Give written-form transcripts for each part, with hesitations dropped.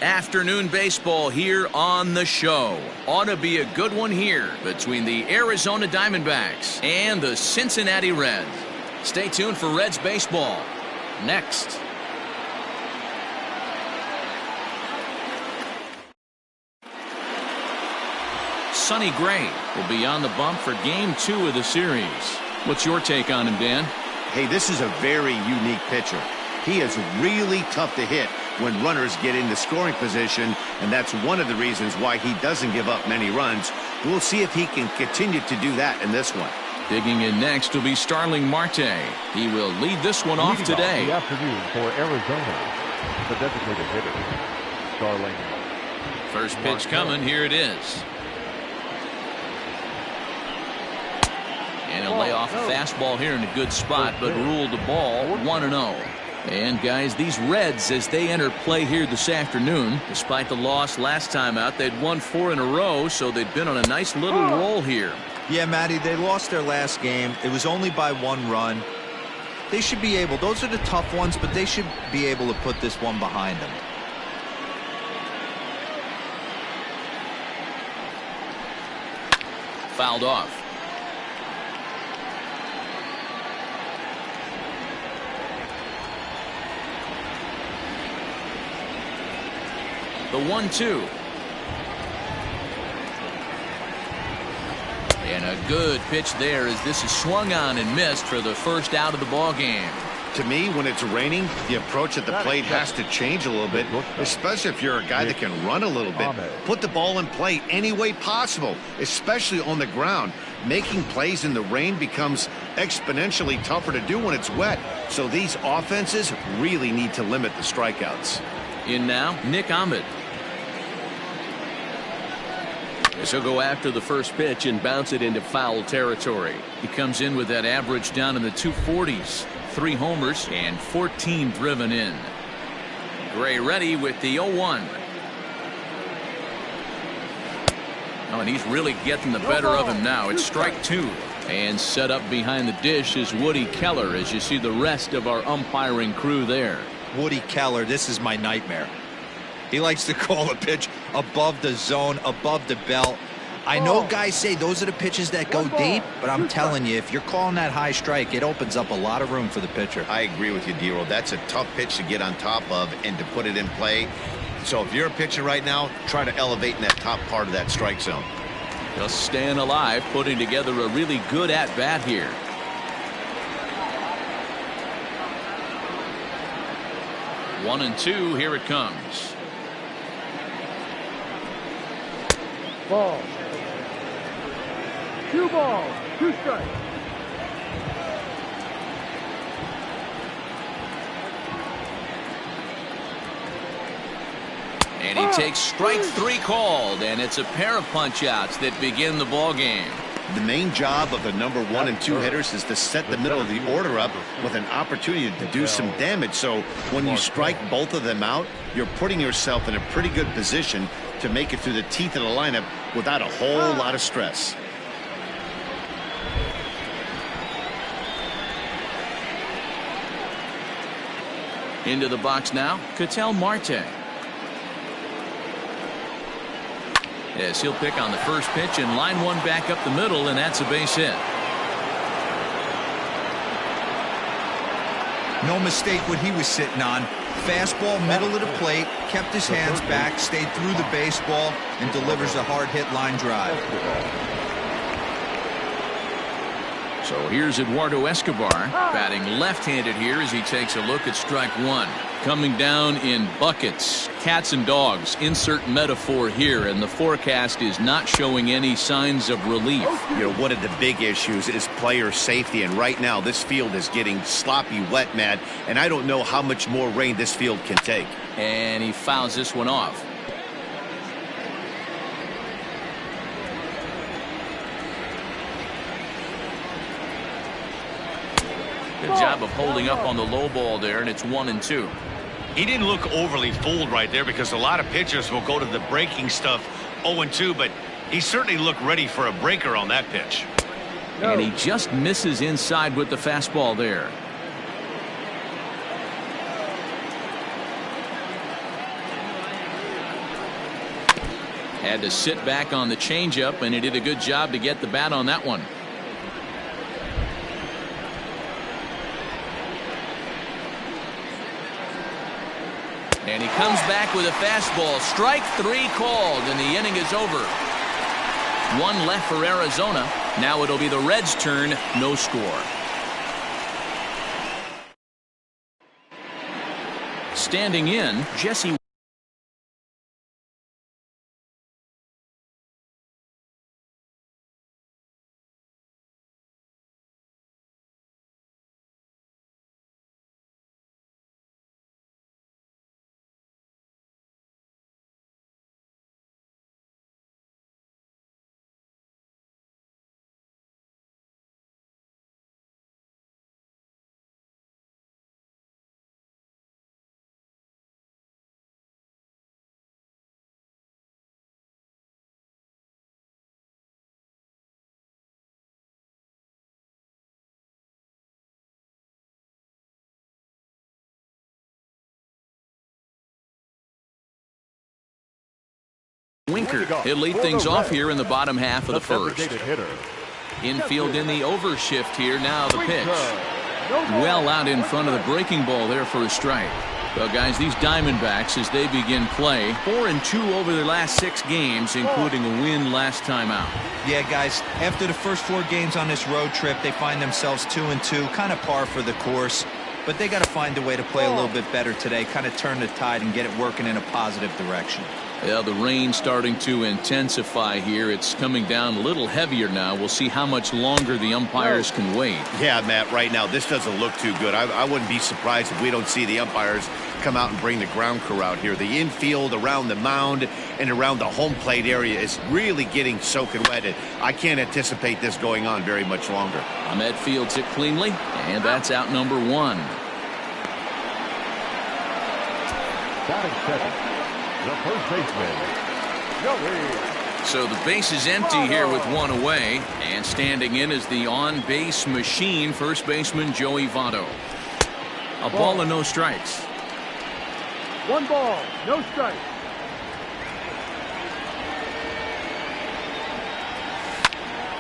Afternoon baseball here on the Show. Ought to be a good one here between the Arizona Diamondbacks and the Cincinnati Reds. Stay tuned for Reds baseball next. Sonny Gray will be on the bump for Game 2 of the series. What's your take on him, Dan? Hey, this is a very unique pitcher. He is really tough to hit when runners get into scoring position, and that's one of the reasons why he doesn't give up many runs. We'll see if he can continue to do that in this one. Digging in next will be Starling Marte. He will lead this one off today. The afternoon for Arizona, the designated hitter, Starling. First pitch coming. Here it is. And he'll lay off a fastball here in a good spot, but ruled the ball 1-0. And guys, these Reds, as they enter play here this afternoon, despite the loss last time out, they'd won 4 in a row, so they've been on a nice little roll here. Yeah, Matty, they lost their last game. It was only by 1 run. They should be able, those are the tough ones, but they should be able to put this one behind them. Fouled off. The 1-2. And a good pitch there as this is swung on and missed for the first out of the ball game. To me, when it's raining, the approach at the plate has to change a little bit, especially if you're a guy that can run a little bit. Put the ball in play any way possible, especially on the ground. Making plays in the rain becomes exponentially tougher to do when it's wet. So these offenses really need to limit the strikeouts. In now, Nick Ahmed. So go after the first pitch and bounce it into foul territory. He comes in with that average down in the 240s. 3 homers and 14 driven in. Gray ready with the 0-1. Oh, and he's really getting the better of him now. It's strike 2. And set up behind the dish is Woody Keller as you see the rest of our umpiring crew there. Woody Keller, this is my nightmare. He likes to call a pitch above the zone, above the belt. I know guys say those are the pitches that go deep, but I'm telling you, if you're calling that high strike, it opens up a lot of room for the pitcher. I agree with you, D-Roll. That's a tough pitch to get on top of and to put it in play. So if you're a pitcher right now, try to elevate in that top part of that strike zone. Just staying alive, putting together a really good at-bat here. One and two, here it comes. Ball. 2 balls, 2 strikes. And he takes strike 3 called, and it's a pair of punch-outs that begin the ball game. The main job of the number 1 and 2 hitters is to set the middle of the order up with an opportunity to do some damage. So when you strike both of them out, you're putting yourself in a pretty good position to make it through the teeth of the lineup without a whole lot of stress. Into the box now, Ketel Marte. Yes, he'll pick on the first pitch and line one back up the middle, and that's a base hit. No mistake what he was sitting on. Fastball, middle of the plate, kept his hands back, stayed through the baseball, and delivers a hard hit line drive. So here's Eduardo Escobar batting left-handed here as he takes a look at strike 1. Coming down in buckets, cats and dogs, insert metaphor here, and the forecast is not showing any signs of relief. You know, one of the big issues is player safety, and right now this field is getting sloppy wet, Matt, and I don't know how much more rain this field can take. And he fouls this one off. Good job of holding up on the low ball there, and it's 1 and 2. He didn't look overly fooled right there because a lot of pitchers will go to the breaking stuff 0-2, but he certainly looked ready for a breaker on that pitch. And he just misses inside with the fastball there. Had to sit back on the changeup, and he did a good job to get the bat on that one. And he comes back with a fastball. Strike 3 called, and the inning is over. 1 left for Arizona. Now it'll be the Reds' turn. No score. Standing in, Jesse. Winker. He'll lead things off here in the bottom half of the first. Infield in the overshift here. Now the pitch. Well out in front of the breaking ball there for a strike. Well, guys, these Diamondbacks, as they begin play, 4-2 over their last 6 games, including a win last time out. Yeah, guys, after the first 4 games on this road trip, they find themselves 2-2, kind of par for the course. But they got to find a way to play a little bit better today, kind of turn the tide and get it working in a positive direction. Yeah, the rain starting to intensify here. It's coming down a little heavier now. We'll see how much longer the umpires can wait. Yeah, Matt, right now this doesn't look too good. I wouldn't be surprised if we don't see the umpires come out and bring the ground crew out here. The infield around the mound and around the home plate area is really getting soaking wet. I can't anticipate this going on very much longer. Ahmed fields it cleanly, and that's out number 1. Batting second, the first baseman, Joey. So the base is empty here with 1 away, and standing in is the on-base machine, first baseman Joey Votto. A ball and no strikes. 1 ball, no strikes.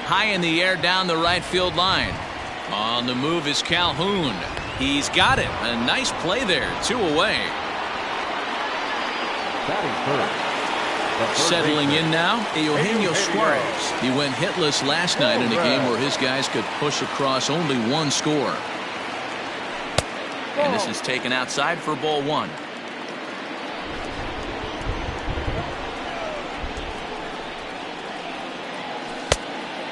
High in the air down the right field line. On the move is Calhoun. He's got it. A nice play there. 2 away. Settling in now, Eugenio Suarez. He went hitless last night in a game where his guys could push across only 1 score. And this is taken outside for ball 1.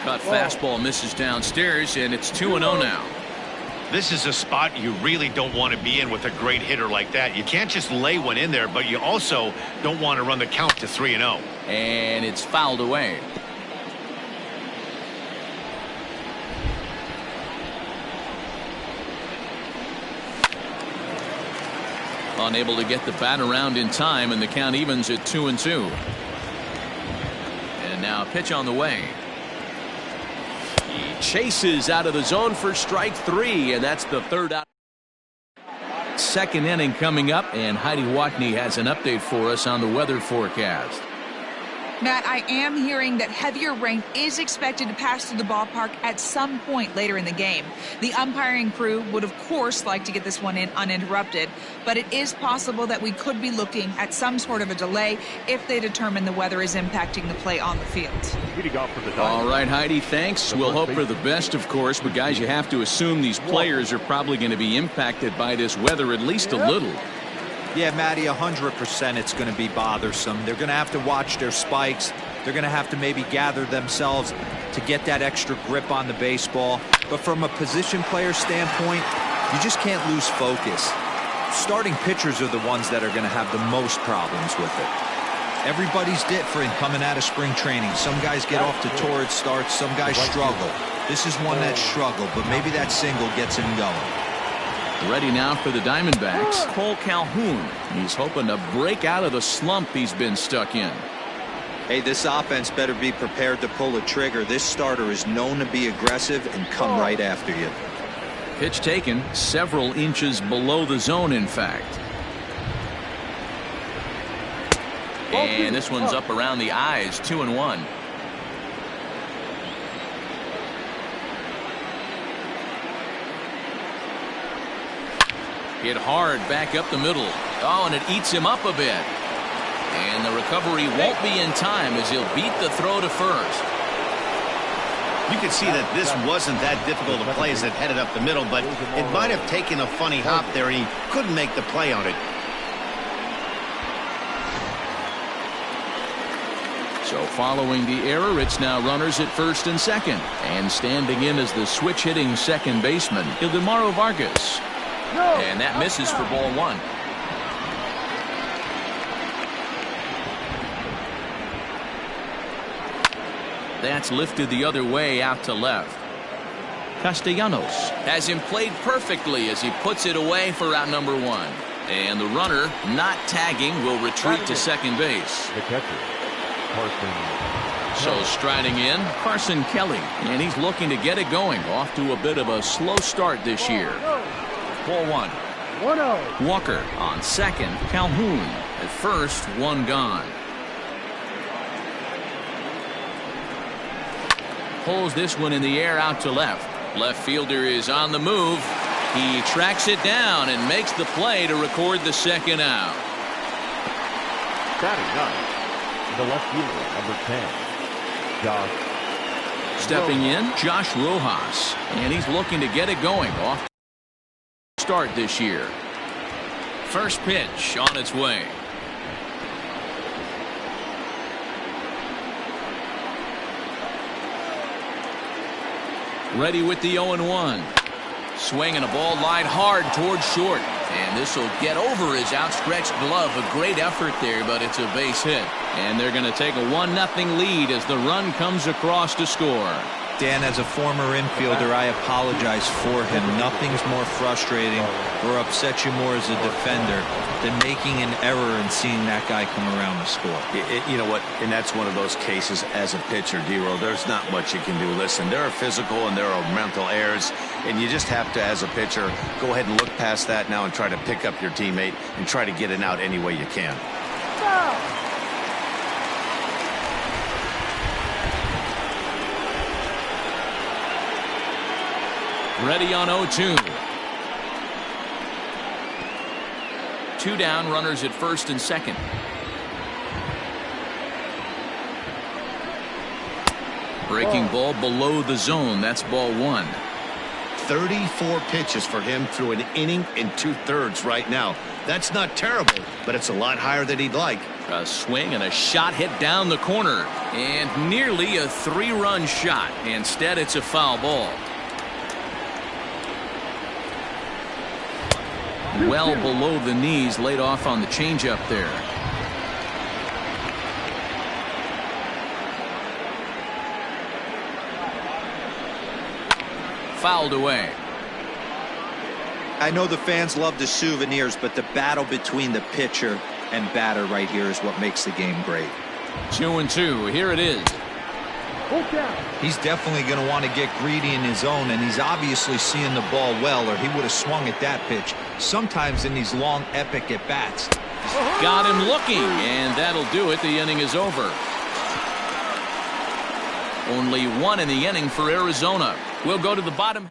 Cut fastball misses downstairs, and it's 2-0 now. This is a spot you really don't want to be in with a great hitter like that. You can't just lay one in there, but you also don't want to run the count to 3-0. And it's fouled away. Unable to get the bat around in time, and the count evens at 2-2. And now a pitch on the way. He chases out of the zone for strike 3, and that's the 3rd out. Second inning coming up, and Heidi Watney has an update for us on the weather forecast. Matt, I am hearing that heavier rain is expected to pass through the ballpark at some point later in the game. The umpiring crew would, of course, like to get this one in uninterrupted, but it is possible that we could be looking at some sort of a delay if they determine the weather is impacting the play on the field. All right, Heidi, thanks. We'll hope for the best, of course, but guys, you have to assume these players are probably going to be impacted by this weather at least a little. Yeah, Matty, 100% it's going to be bothersome. They're going to have to watch their spikes. They're going to have to maybe gather themselves to get that extra grip on the baseball. But from a position player standpoint, you just can't lose focus. Starting pitchers are the ones that are going to have the most problems with it. Everybody's different coming out of spring training. Some guys get off to torrid starts. Some guys struggle. This is one that struggled, but maybe that single gets him going. Ready now for the Diamondbacks, Cole Calhoun. He's hoping to break out of the slump he's been stuck in. Hey, this offense better be prepared to pull a trigger. This starter is known to be aggressive and come right after you. Pitch taken several inches below the zone, in fact. And this one's up around the eyes, 2-1. Hit hard back up the middle. Oh, and it eats him up a bit. And the recovery won't be in time as he'll beat the throw to first. You can see that this wasn't that difficult to play as it headed up the middle, but it might have taken a funny hop there, and he couldn't make the play on it. So following the error, it's now runners at first and second. And standing in as the switch-hitting second baseman, Ildemaro Vargas. And that misses for ball one. That's lifted the other way out to left. Castellanos has him played perfectly as he puts it away for out number one. And the runner, not tagging, will retreat to second base. The catcher, Carson. So striding in, Carson Kelly. And he's looking to get it going. Off to a bit of a slow start this year. Ball one. Walker on second. Calhoun at first, one gone. Pulls this one in the air out to left. Left fielder is on the move. He tracks it down and makes the play to record the second out. Batting up, the left fielder, number 10, Josh. Stepping in, Josh Rojas. And he's looking to get it going off start this year. First pitch on its way. Ready with the 0-1. Swinging a ball line hard towards short. And this will get over his outstretched glove. A great effort there, but it's a base hit. And they're going to take a 1-0 lead as the run comes across to score. Dan, as a former infielder, I apologize for him. Nothing's more frustrating or upsets you more as a defender than making an error and seeing that guy come around to score. You know what? And that's one of those cases as a pitcher, D-Roll. There's not much you can do. Listen, there are physical and there are mental errors, and you just have to, as a pitcher, go ahead and look past that now and try to pick up your teammate and try to get it out any way you can. Ready on 0-2. Two down, runners at first and second. Breaking ball below the zone. That's ball one. 34 pitches for him through an inning and 2/3 right now. That's not terrible, but it's a lot higher than he'd like. A swing and a shot hit down the corner. And nearly a 3-run shot. Instead, it's a foul ball. Well below the knees, laid off on the changeup there. Fouled away. I know the fans love the souvenirs, but the battle between the pitcher and batter right here is what makes the game great. 2-2. Here it is. He's definitely going to want to get greedy in his own, and he's obviously seeing the ball well, or he would have swung at that pitch. Sometimes in these long, epic at-bats. Got him looking, and that'll do it. The inning is over. Only one in the inning for Arizona. We'll go to the bottom.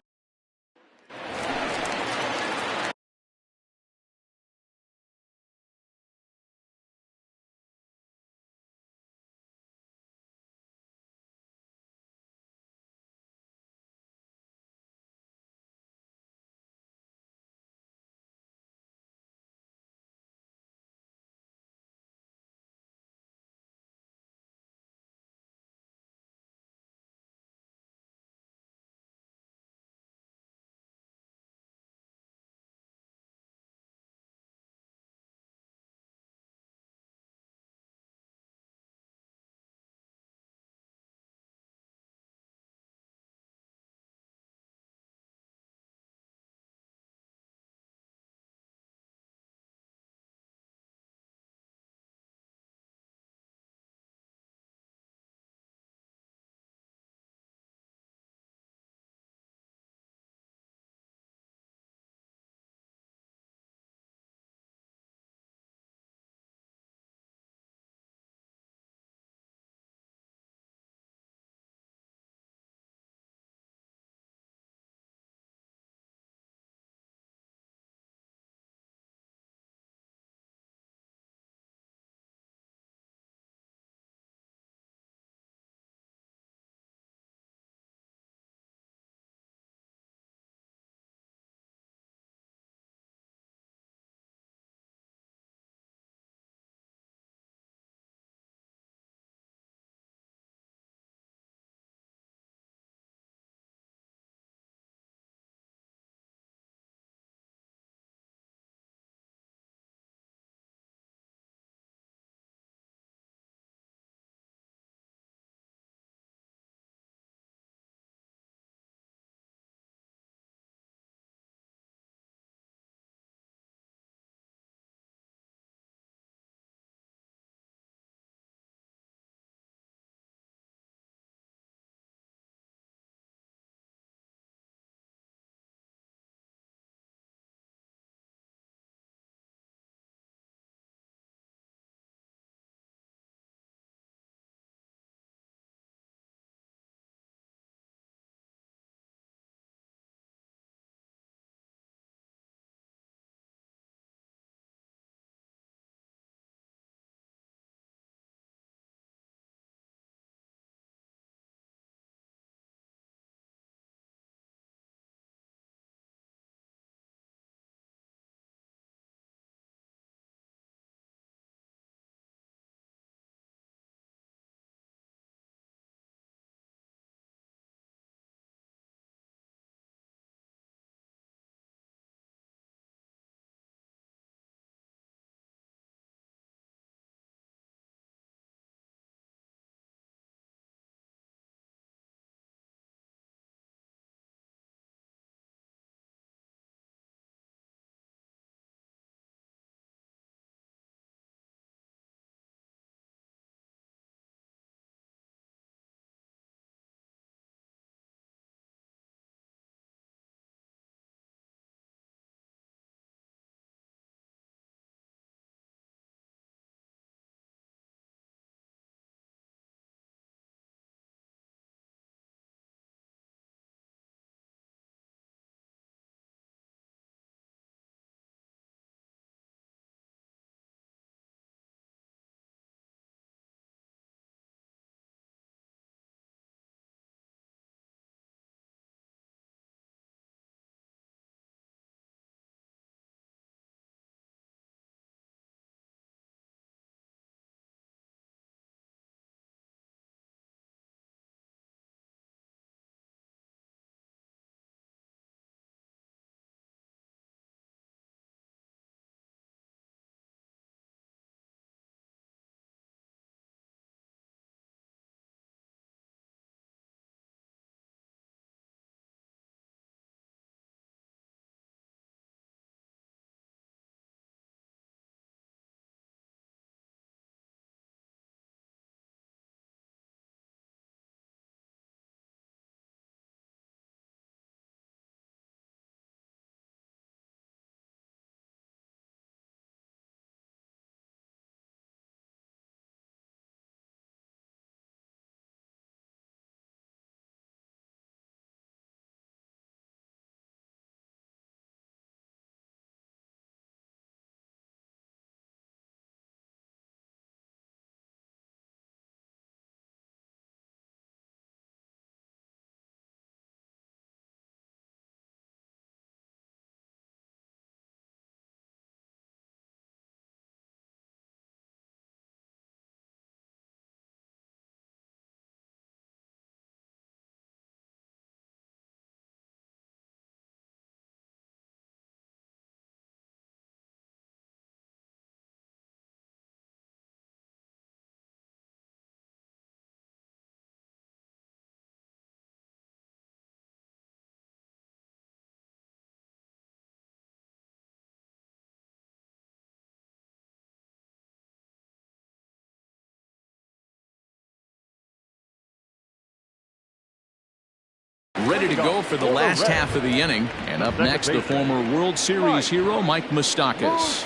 ready to go for the last half of the inning. And up next, the former World Series hero, Mike Moustakas.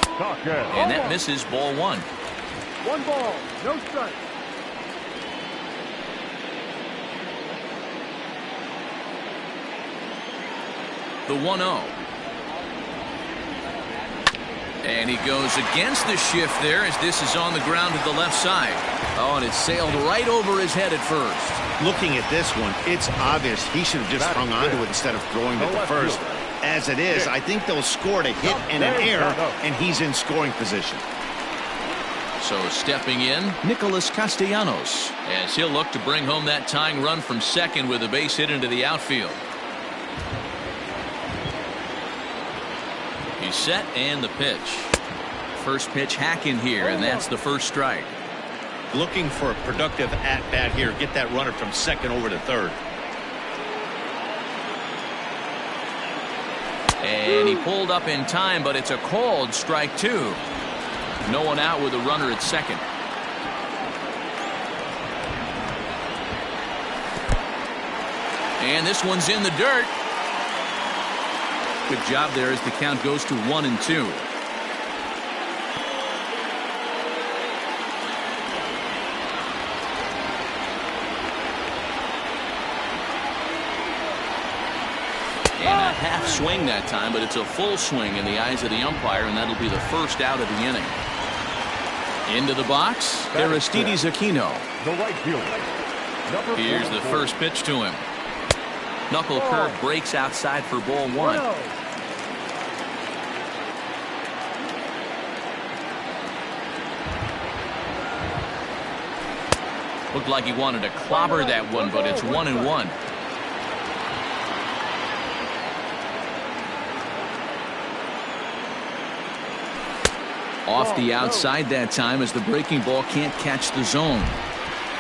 And that misses, ball one. 1 ball, no strike. The 1-0. And he goes against the shift there as this is on the ground to the left side. Oh, and it sailed right over his head at first. Looking at this one, it's obvious he should have just hung onto it instead of throwing it to first. As it is, I think they'll score a hit and an error, and he's in scoring position. So stepping in, Nicholas Castellanos, as he'll look to bring home that tying run from second with a base hit into the outfield. He's set and the pitch. First pitch hack in here, and that's the first strike. Looking for a productive at-bat here. Get that runner from second over to third. And he pulled up in time, but it's a called strike two. No one out with a runner at second. And this one's in the dirt. Good job there as the count goes to 1-2. And a half swing that time, but it's a full swing in the eyes of the umpire, and that'll be the first out of the inning. Into the box, Aristides Aquino. The right fielder. Here's the first pitch to him. Knuckle curve breaks outside for ball one. Looked like he wanted to clobber that one, but it's 1-1. Off the outside that time as the breaking ball can't catch the zone.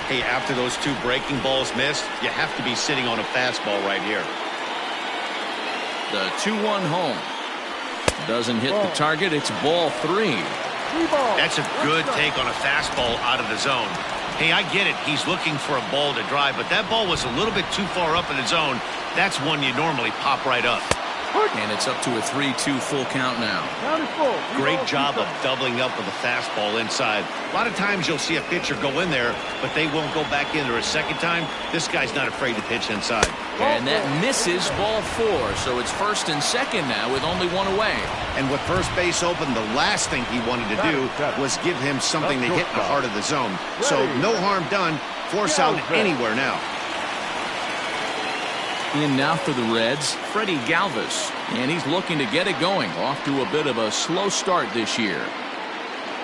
Hey, after those two breaking balls missed, you have to be sitting on a fastball right here. The 2-1 home. Doesn't hit the target. It's ball three. That's a good take on a fastball out of the zone. Hey, I get it. He's looking for a ball to drive, but that ball was a little bit too far up in the zone. That's one you normally pop right up. And it's up to a 3-2 full count now. Great job of doubling up with a fastball inside. A lot of times you'll see a pitcher go in there, but they won't go back in there a second time. This guy's not afraid to pitch inside. And that misses ball four, so it's first and second now with only one away. And with first base open, the last thing he wanted to do was give him something to hit in the heart of the zone. So no harm done. Force out anywhere now. In now for the Reds, Freddie Galvis, and he's looking to get it going. Off to a bit of a slow start this year.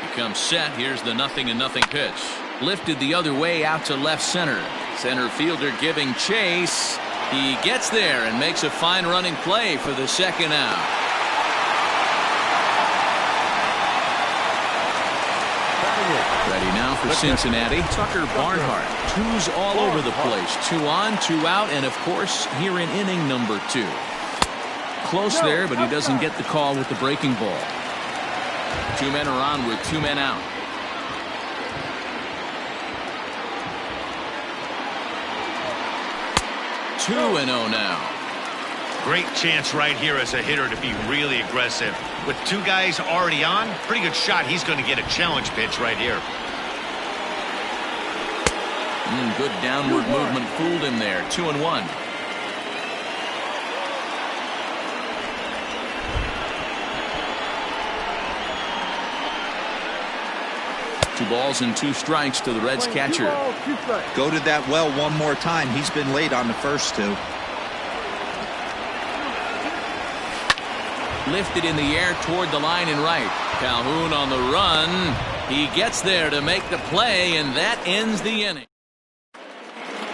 He comes set. Here's the 0-0 pitch. Lifted the other way out to left center. Center fielder giving chase. He gets there and makes a fine running play for the second out. Ready now for Cincinnati, Tucker Barnhart. Twos all over the place. 2 on, 2 out, and of course here in inning number 2. Close there, but he doesn't get the call with the breaking ball. 2 men are on with 2 men out. Two and 0 now. Great chance right here as a hitter to be really aggressive. With 2 guys already on, pretty good shot. He's going to get a challenge pitch right here. Good downward movement fooled him there. 2-1. Two balls and 2 strikes to the Reds catcher. Go to that well one more time. He's been late on the first 2. Lifted in the air toward the line and right. Calhoun on the run. He gets there to make the play, and that ends the inning.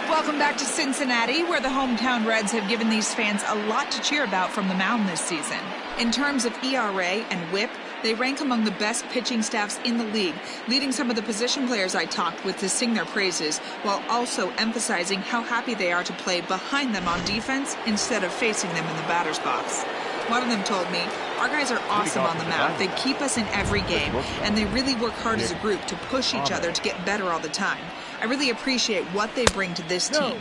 Welcome back to Cincinnati, where the hometown Reds have given these fans a lot to cheer about from the mound this season. In terms of ERA and WHIP, they rank among the best pitching staffs in the league, leading some of the position players I talked with to sing their praises, while also emphasizing how happy they are to play behind them on defense instead of facing them in the batter's box. One of them told me, our guys are awesome on the mound. They keep us in every game, and they really work hard as a group to push each other to get better all the time. I really appreciate what they bring to this team.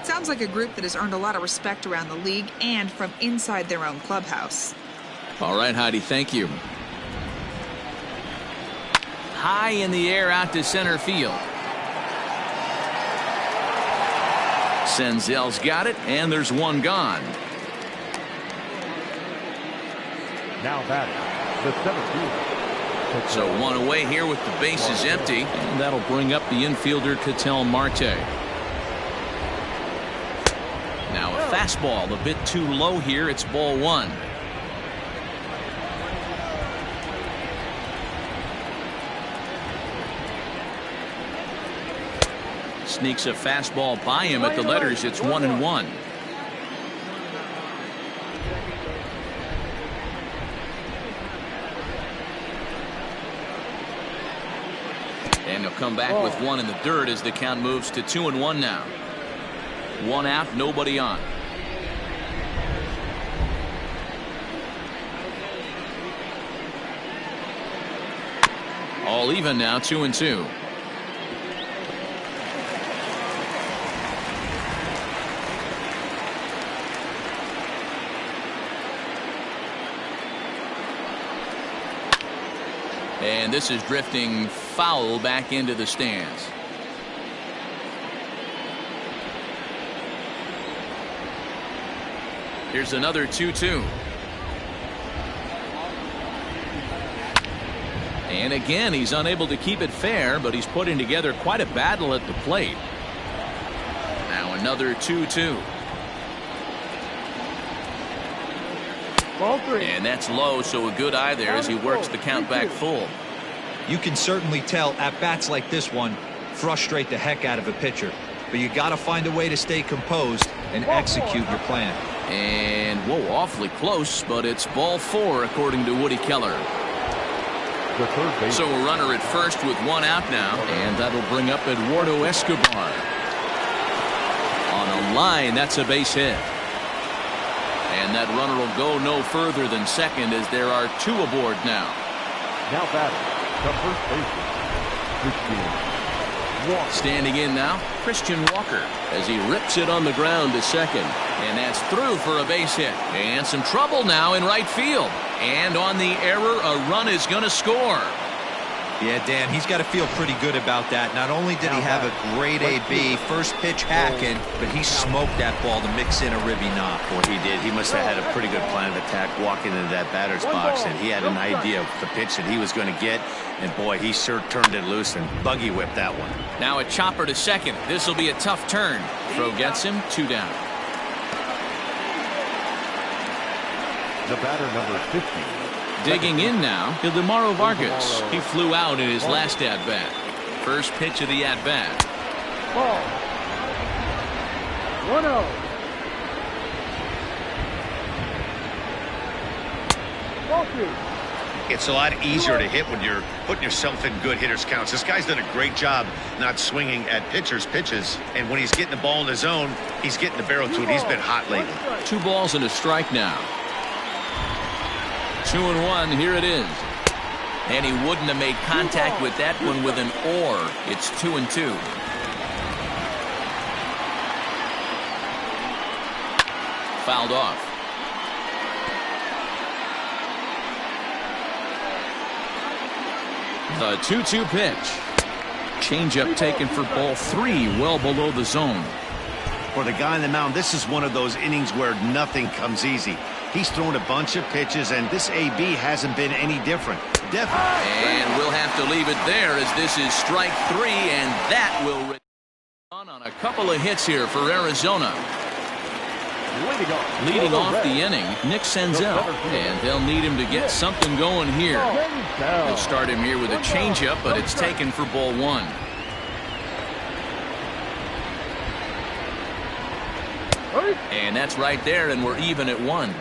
Sounds like a group that has earned a lot of respect around the league and from inside their own clubhouse. All right, Heidi, thank you. High in the air out to center field. Senzel's got it, and there's one gone. Now batting, the center fielder. So one away here with the bases empty, and that'll bring up the infielder Ketel Marte. Now a fastball a bit too low here. It's ball one. Sneaks a fastball by him at the letters. It's 1-1. And he'll come back with one in the dirt as the count moves to 2-1 now. One out, nobody on. All even now, 2-2. And this is drifting foul back into the stands. Here's another 2-2. And again, he's unable to keep it fair, but he's putting together quite a battle at the plate. Now another 2-2. And that's low, so a good eye there as he works the count back full. You can certainly tell at bats like this one frustrate the heck out of a pitcher, but you got to find a way to stay composed and execute your plan. And whoa, awfully close, but it's ball four according to Woody Keller. So a runner at first with one out now, and that'll bring up Eduardo Escobar. On a line, that's a base hit. And that runner will go no further than second as there are two aboard now. Now batting, the first baseman, Christian Walker. Standing in now, Christian Walker as he rips it on the ground to second. And that's through for a base hit. And some trouble now in right field. And on the error, a run is going to score. Yeah, Dan, he's got to feel pretty good about that. Not only did he have a great AB, first pitch hacking, but he smoked that ball to mix in a ribby knock. Boy, he did. He must have had a pretty good plan of attack walking into that batter's box, and he had an idea of the pitch that he was going to get. And boy, he sure turned it loose and buggy whipped that one. Now a chopper to second. This will be a tough turn. Throw gets him, two down. The batter number 50. Digging in now, Ildemaro Vargas. He flew out in his last at-bat. First pitch of the at-bat. Ball. 1-0. It's a lot easier to hit when you're putting yourself in good hitters counts. This guy's done a great job not swinging at pitchers' pitches. And when he's getting the ball in the zone, he's getting the barrel to it. He's been hot lately. 2 balls and a strike now. 2-1, here it is. And he wouldn't have made contact with that one with an or. It's 2-2. Fouled off. The 2-2 pitch. Changeup taken for ball 3, well below the zone. For the guy on the mound, this is one of those innings where nothing comes easy. He's thrown a bunch of pitches, and this AB hasn't been any different. Definitely. And we'll have to leave it there as this is strike 3, and that will run on a couple of hits here for Arizona. Leading off the inning, Nick Senzel, and they'll need him to get something going here. They'll start him here with a changeup, but it's taken for ball 1. And that's right there, and we're even at 1.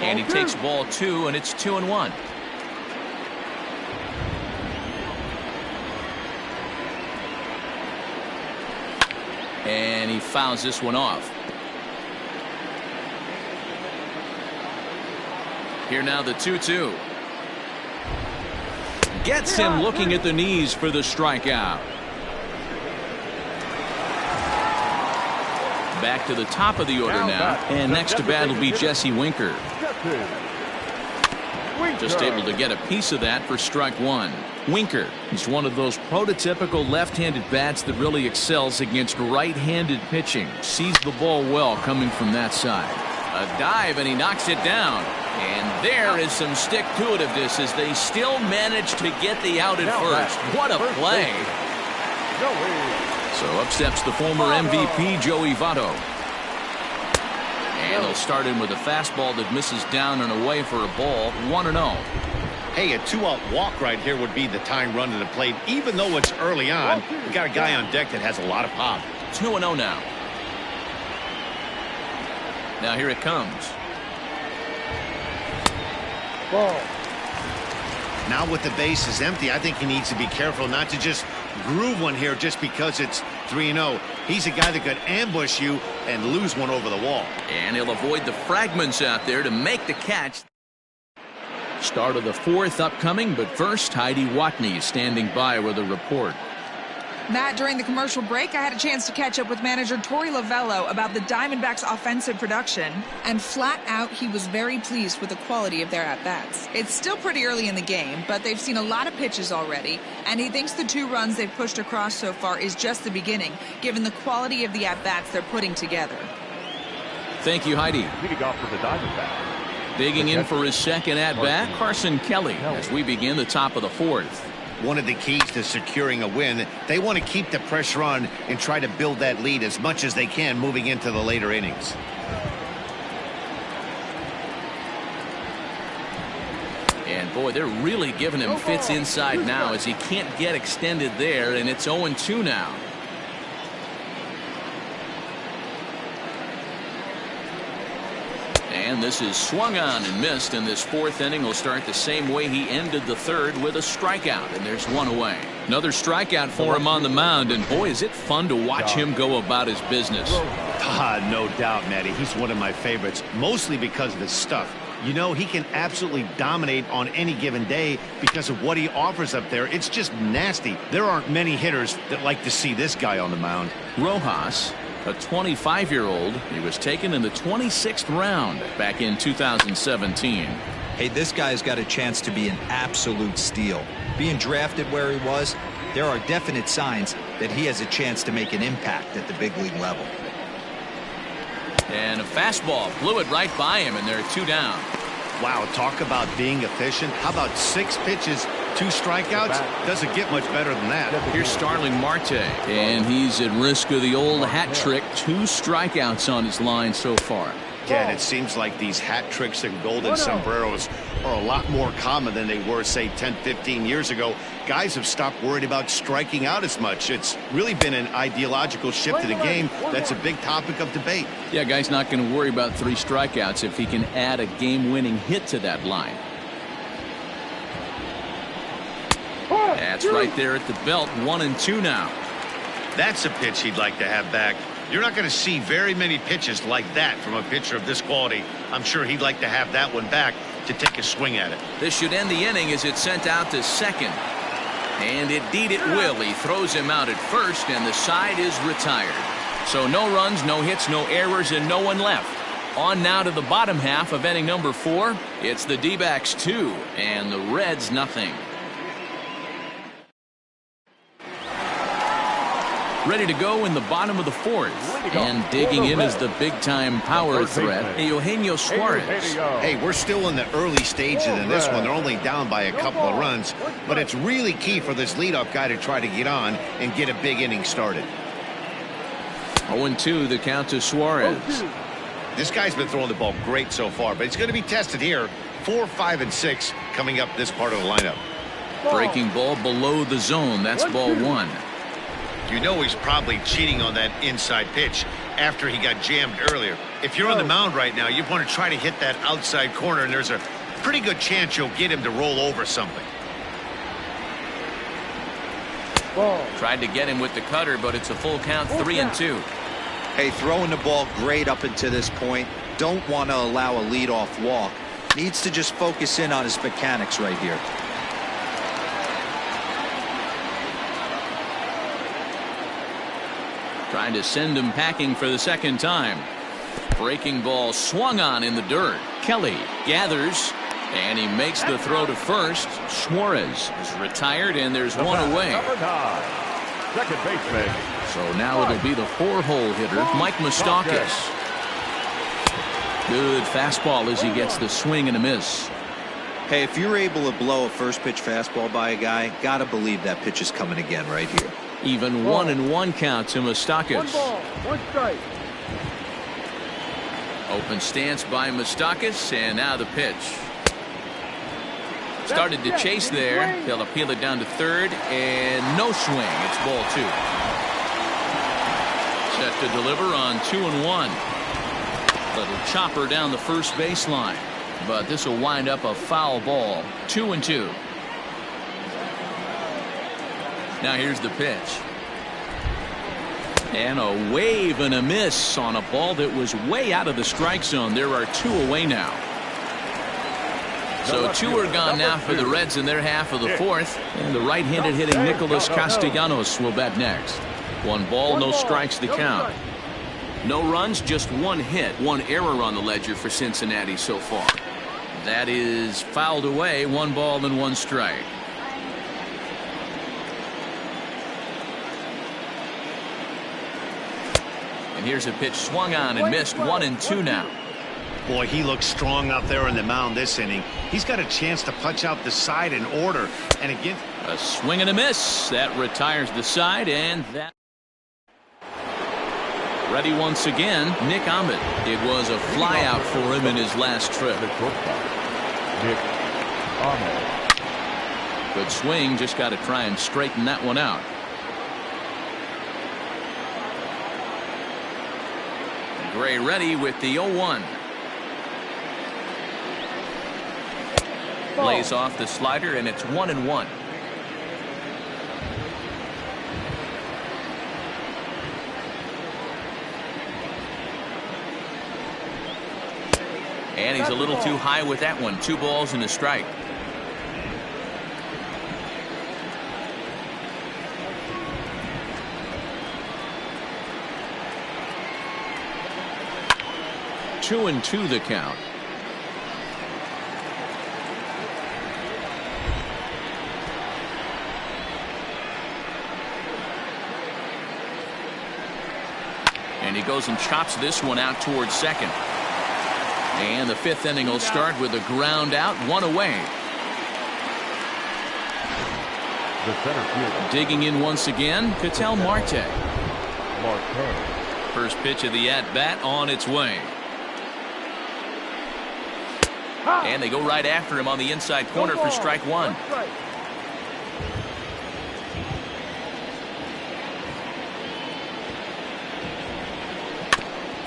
And he takes ball 2, and it's 2-1. And he fouls this one off. Here now the 2-2. Gets him looking at the knees for the strikeout. Back to the top of the order now. And next to bat will be Jesse Winker. Just able to get a piece of that for strike one. Winker is one of those prototypical left-handed bats that really excels against right-handed pitching. Sees the ball well coming from that side. A dive and he knocks it down. And there is some stick-to-itiveness as they still manage to get the out at first. What a play. So up steps the former MVP Joey Votto. And he'll start in with a fastball that misses down and away for a ball. 1-0. Hey, a 2-out walk right here would be the tying run to the plate. Even though it's early on, you got a guy on deck that has a lot of pop. 2-0 now. Now here it comes. Ball. Now with the bases empty, I think he needs to be careful not to just groove one here just because it's 3-0. He's a guy that could ambush you and lose one over the wall. And he'll avoid the fragments out there to make the catch. Start of the fourth upcoming, but first Heidi Watney is standing by with a report. Matt, during the commercial break, I had a chance to catch up with manager Torey Lovello about the Diamondbacks' offensive production, and flat out, he was very pleased with the quality of their at-bats. It's still pretty early in the game, but they've seen a lot of pitches already, and he thinks the 2 runs they've pushed across so far is just the beginning, given the quality of the at-bats they're putting together. Thank you, Heidi. Leading off for the Diamondbacks. Digging in for his second at-bat, Carson Kelly, as we begin the top of the fourth. One of the keys to securing a win, they want to keep the pressure on and try to build that lead as much as they can moving into the later innings. And boy, they're really giving him fits inside now as he can't get extended there, and it's 0-2 now. And this is swung on and missed, and this fourth inning will start the same way he ended the third, with a strikeout, and there's one away. Another strikeout for him on the mound, and boy, is it fun to watch him go about his business. No doubt, Matty. He's one of my favorites, mostly because of his stuff. You know, he can absolutely dominate on any given day because of what he offers up there. It's just nasty. There aren't many hitters that like to see this guy on the mound. Rojas, a 25-year-old, he was taken in the 26th round back in 2017. Hey, this guy's got a chance to be an absolute steal. Being drafted where he was, there are definite signs that he has a chance to make an impact at the big league level. And a fastball blew it right by him, and they're 2 down. Wow, talk about being efficient. How about 6 pitches, 2 strikeouts? Doesn't get much better than that. Here's Starling Marte, and he's at risk of the old hat trick. 2 strikeouts on his line so far. Again, it seems like these hat tricks and golden sombreros are a lot more common than they were, say, 10, 15 years ago. Guys have stopped worried about striking out as much. It's really been an ideological shift in the game. That's a big topic of debate. Yeah, guy's not going to worry about 3 strikeouts if he can add a game-winning hit to that line. That's right there at the belt. 1-2 now. That's a pitch he'd like to have back. You're not going to see very many pitches like that from a pitcher of this quality. I'm sure he'd like to have that one back to take a swing at it. This should end the inning as it's sent out to second. And indeed it will. He throws him out at first, and the side is retired. So no runs, no hits, no errors, and no one left. On now to the bottom half of inning number 4. It's the D-backs 2 and the Reds nothing. Ready to go in the bottom of the 4th. And digging in is the big-time power threat, Eugenio Suarez. Hey, we're still in the early stages in this one. They're only down by a couple of runs. But it's really key for this leadoff guy to try to get on and get a big inning started. 0-2 the count to Suarez. This guy's been throwing the ball great so far, but it's going to be tested here. 4, 5, and 6 coming up this part of the lineup. Breaking ball below the zone. That's ball 1. You know he's probably cheating on that inside pitch after he got jammed earlier. If you're on the mound right now, you want to try to hit that outside corner, and there's a pretty good chance you'll get him to roll over something. Tried to get him with the cutter, but it's a full count, 3-2. Hey, throwing the ball great up until this point. Don't want to allow a leadoff walk. Needs to just focus in on his mechanics right here. Trying to send him packing for the second time. Breaking ball swung on in the dirt. Kelly gathers, and he makes the throw to first. Suarez is retired, and there's one away. Number 9, second baseman. So now it'll be the 4-hole hitter, Mike Moustakas. Good fastball as he gets the swing and a miss. Hey, if you're able to blow a first pitch fastball by a guy, gotta believe that pitch is coming again right here. Even 1-1 count to Moustakas. 1 strike. Open stance by Moustakas, and now the pitch. Started to chase there. They'll appeal it down to third, and no swing. It's ball 2. Set to deliver on 2-1. Little chopper down the first baseline, but this will wind up a foul ball. 2-2. Now here's the pitch. And a wave and a miss on a ball that was way out of the strike zone. There are 2 away now. So 2 are gone now for the Reds in their half of the 4th. And the right-handed hitting Nicholas Castellanos will bat next. 1 ball, no strikes to count. No runs, just 1 hit. 1 error on the ledger for Cincinnati so far. That is fouled away. 1 ball and 1 strike. And here's a pitch swung on and missed. 1-2 now. Boy, he looks strong out there on the mound this inning. He's got a chance to punch out the side in order. And again, a swing and a miss. That retires the side, and that. Ready once again, Nick Ahmed. It was a fly out for him in his last trip. Nick Ahmed. Good swing, just got to try and straighten that one out. Gray ready with the 0-1. Lays off the slider, and it's 1-1. And he's a little too high with that one. 2 balls and a strike. Two and 2 the count. And he goes and chops this one out towards second. And the 5th inning will start with a ground out, 1 away. The center fielder. Digging in once again, Ketel Marte. Marte. First pitch of the at-bat on its way. And they go right after him on the inside corner for strike 1.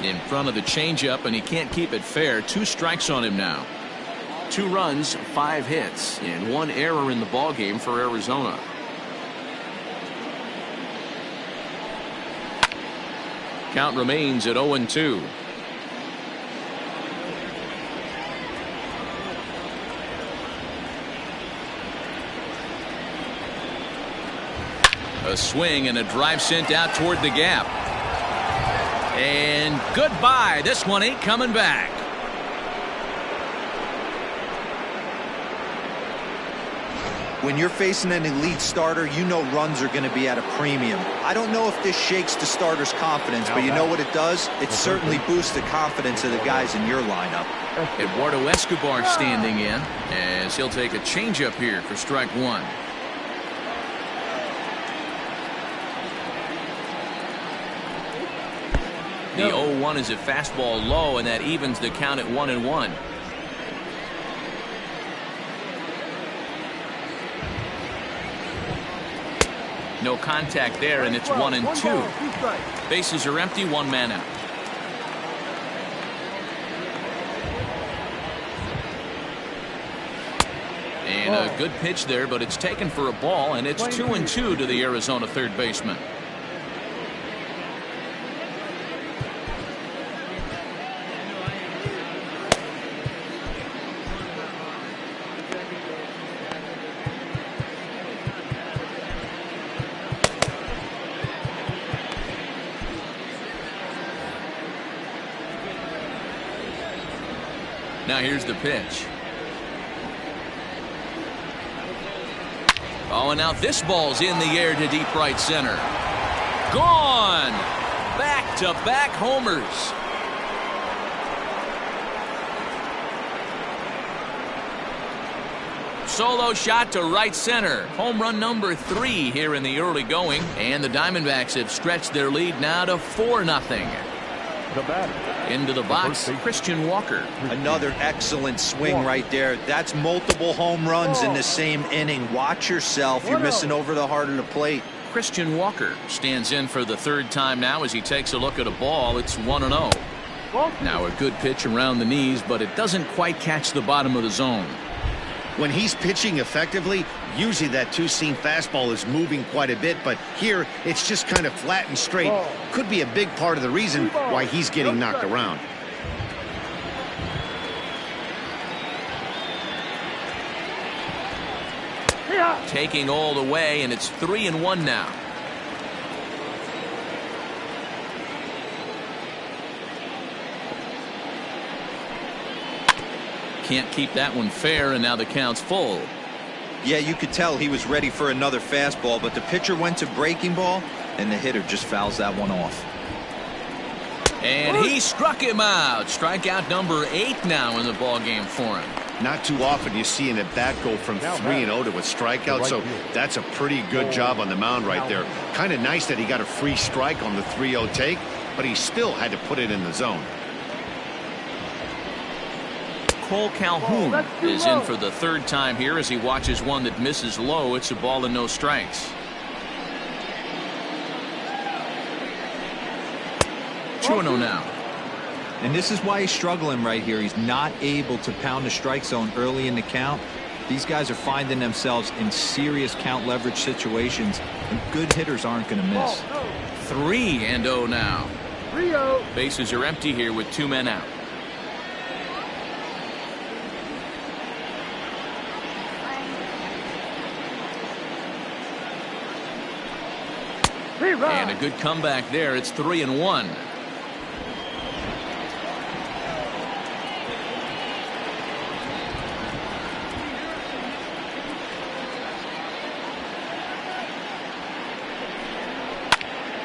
In front of the changeup, and he can't keep it fair. 2 strikes on him now. 2 runs, 5 hits, and 1 error in the ballgame for Arizona. Count remains at 0-2. A swing and a drive sent out toward the gap. And goodbye. This one ain't coming back. When you're facing an elite starter, you know runs are going to be at a premium. I don't know if this shakes the starter's confidence, but you know what it does? It certainly boosts the confidence of the guys in your lineup. Eduardo Escobar standing in, as he'll take a changeup here for strike 1. The 0-1 is a fastball low, and that evens the count at 1-1. No contact there, and it's 1-2. Bases are empty, 1 man out. And And a good pitch there, but it's taken for a ball, and it's 2-2 to the Arizona third baseman. Now here's the pitch. Oh, and now this ball's in the air to deep right center. Gone! Back-to-back homers. Solo shot to right center. Home run number 3 here in the early going. And the Diamondbacks have stretched their lead now to 4-0. Into the box, Christian Walker. Another excellent swing right there. That's multiple home runs in the same inning. Watch yourself. You're missing over the heart of the plate. Christian Walker stands in for the third time now as he takes a look at a ball. It's 1-0. Now a good pitch around the knees, but it doesn't quite catch the bottom of the zone. When he's pitching effectively, usually that two-seam fastball is moving quite a bit, but here it's just kind of flat and straight. Could be a big part of the reason why he's getting knocked around. Taking all the way, and it's 3-1 now. Can't keep that one fair, and now the count's full. Yeah, you could tell he was ready for another fastball, but the pitcher went to breaking ball, and the hitter just fouls that one off. And he struck him out. Strikeout number 8 now in the ball game for him. Not too often you see an at-bat go from 3-0 to a strikeout, so that's a pretty good job on the mound right there. Kind of nice that he got a free strike on the 3-0 take, but he still had to put it in the zone. Cole Calhoun is in for the third time here as he watches one that misses low. It's a ball and no strikes. 2-0 now. And this is why he's struggling right here. He's not able to pound the strike zone early in the count. These guys are finding themselves in serious count leverage situations, and good hitters aren't going to miss. 3-0 now. Bases are empty here with 2 men out. And a good comeback there. It's 3-1.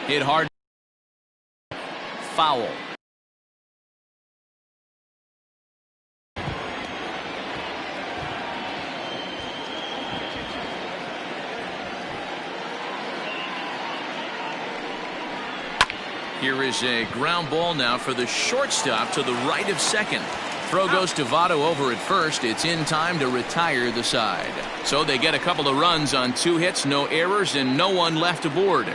Hit hard. Foul. Here is a ground ball now for the shortstop to the right of second. Throw goes to Votto over at first. It's in time to retire the side. So they get a couple of runs on 2 hits, no errors, and no one left aboard.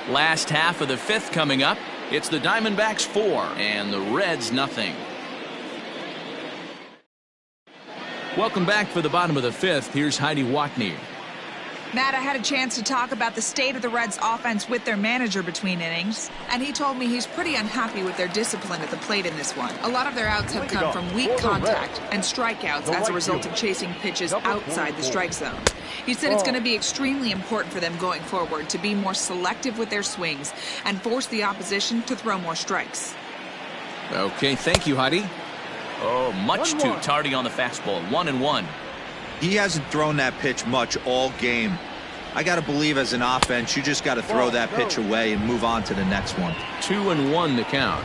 Last half of the 5th coming up. It's the Diamondbacks 4 and the Reds nothing. Welcome back for the bottom of the 5th. Here's Heidi Watney. Matt, I had a chance to talk about the state of the Reds offense with their manager between innings, and he told me he's pretty unhappy with their discipline at the plate in this one. A lot of their outs have come from weak contact and strikeouts as a result of chasing pitches outside the strike zone. He said it's going to be extremely important for them going forward to be more selective with their swings and force the opposition to throw more strikes. Okay, thank you, Heidi. Oh, much too tardy on the fastball. 1-1. He hasn't thrown that pitch much all game. I got to believe as an offense, you just got to throw that pitch away and move on to the next one. 2-1 the count.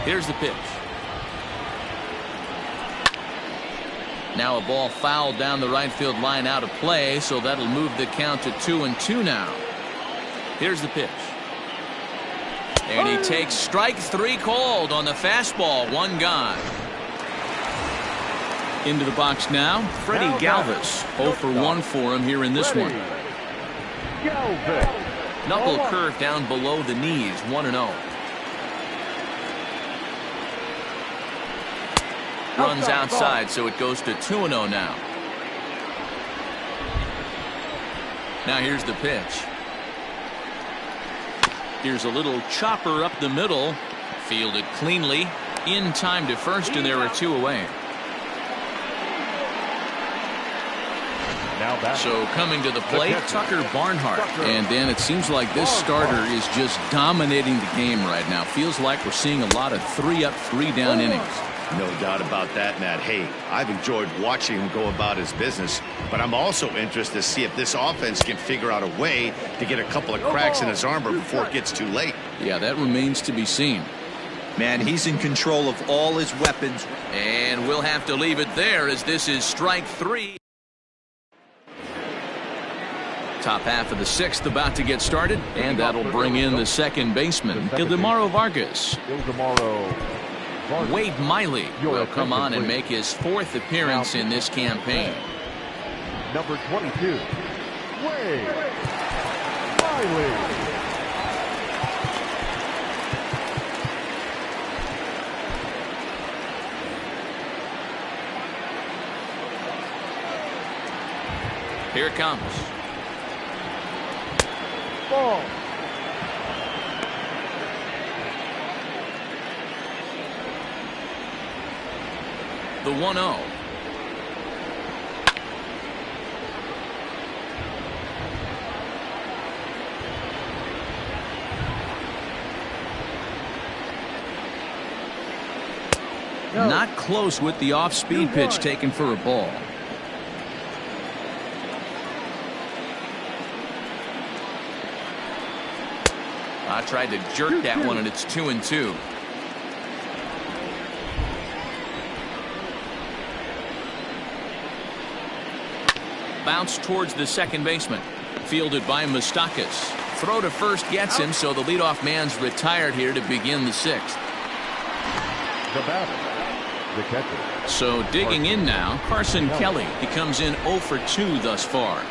Here's the pitch. Now a ball fouled down the right field line out of play, so that'll move the count to 2-2 now. Here's the pitch. And he takes strike 3 called on the fastball. 1 gone. Into the box now, Freddie Galvis. 0 for 1 for him here in this one. Knuckle curve down below the knees. 1-0. Runs outside, so it goes to 2-0 now. Now here's the pitch. Here's a little chopper up the middle. Fielded cleanly. In time to first, and there are 2 away. So coming to the plate, Tucker Barnhart. And then it seems like this starter is just dominating the game right now. Feels like we're seeing a lot of 3-up, 3-down innings. No doubt about that, Matt. Hey, I've enjoyed watching him go about his business, but I'm also interested to see if this offense can figure out a way to get a couple of cracks in his armor before it gets too late. Yeah, that remains to be seen. Man, he's in control of all his weapons. And we'll have to leave it there as this is strike 3. Top half of the 6th about to get started, and that'll bring in the second baseman, Ildemaro Vargas. Wade Miley will come on and make his 4th appearance in this campaign. Number 22, Wade Miley. Here it comes. Ball. The 1-0. Not close with the off-speed pitch taken for a ball. I tried to jerk that one, and it's 2-2. Bounce towards the second baseman. Fielded by Moustakas. Throw to first gets him, so the leadoff man's retired here to begin the 6th. The batter, the catcher. So digging in now, Carson Kelly. He comes in 0 for 2 thus far.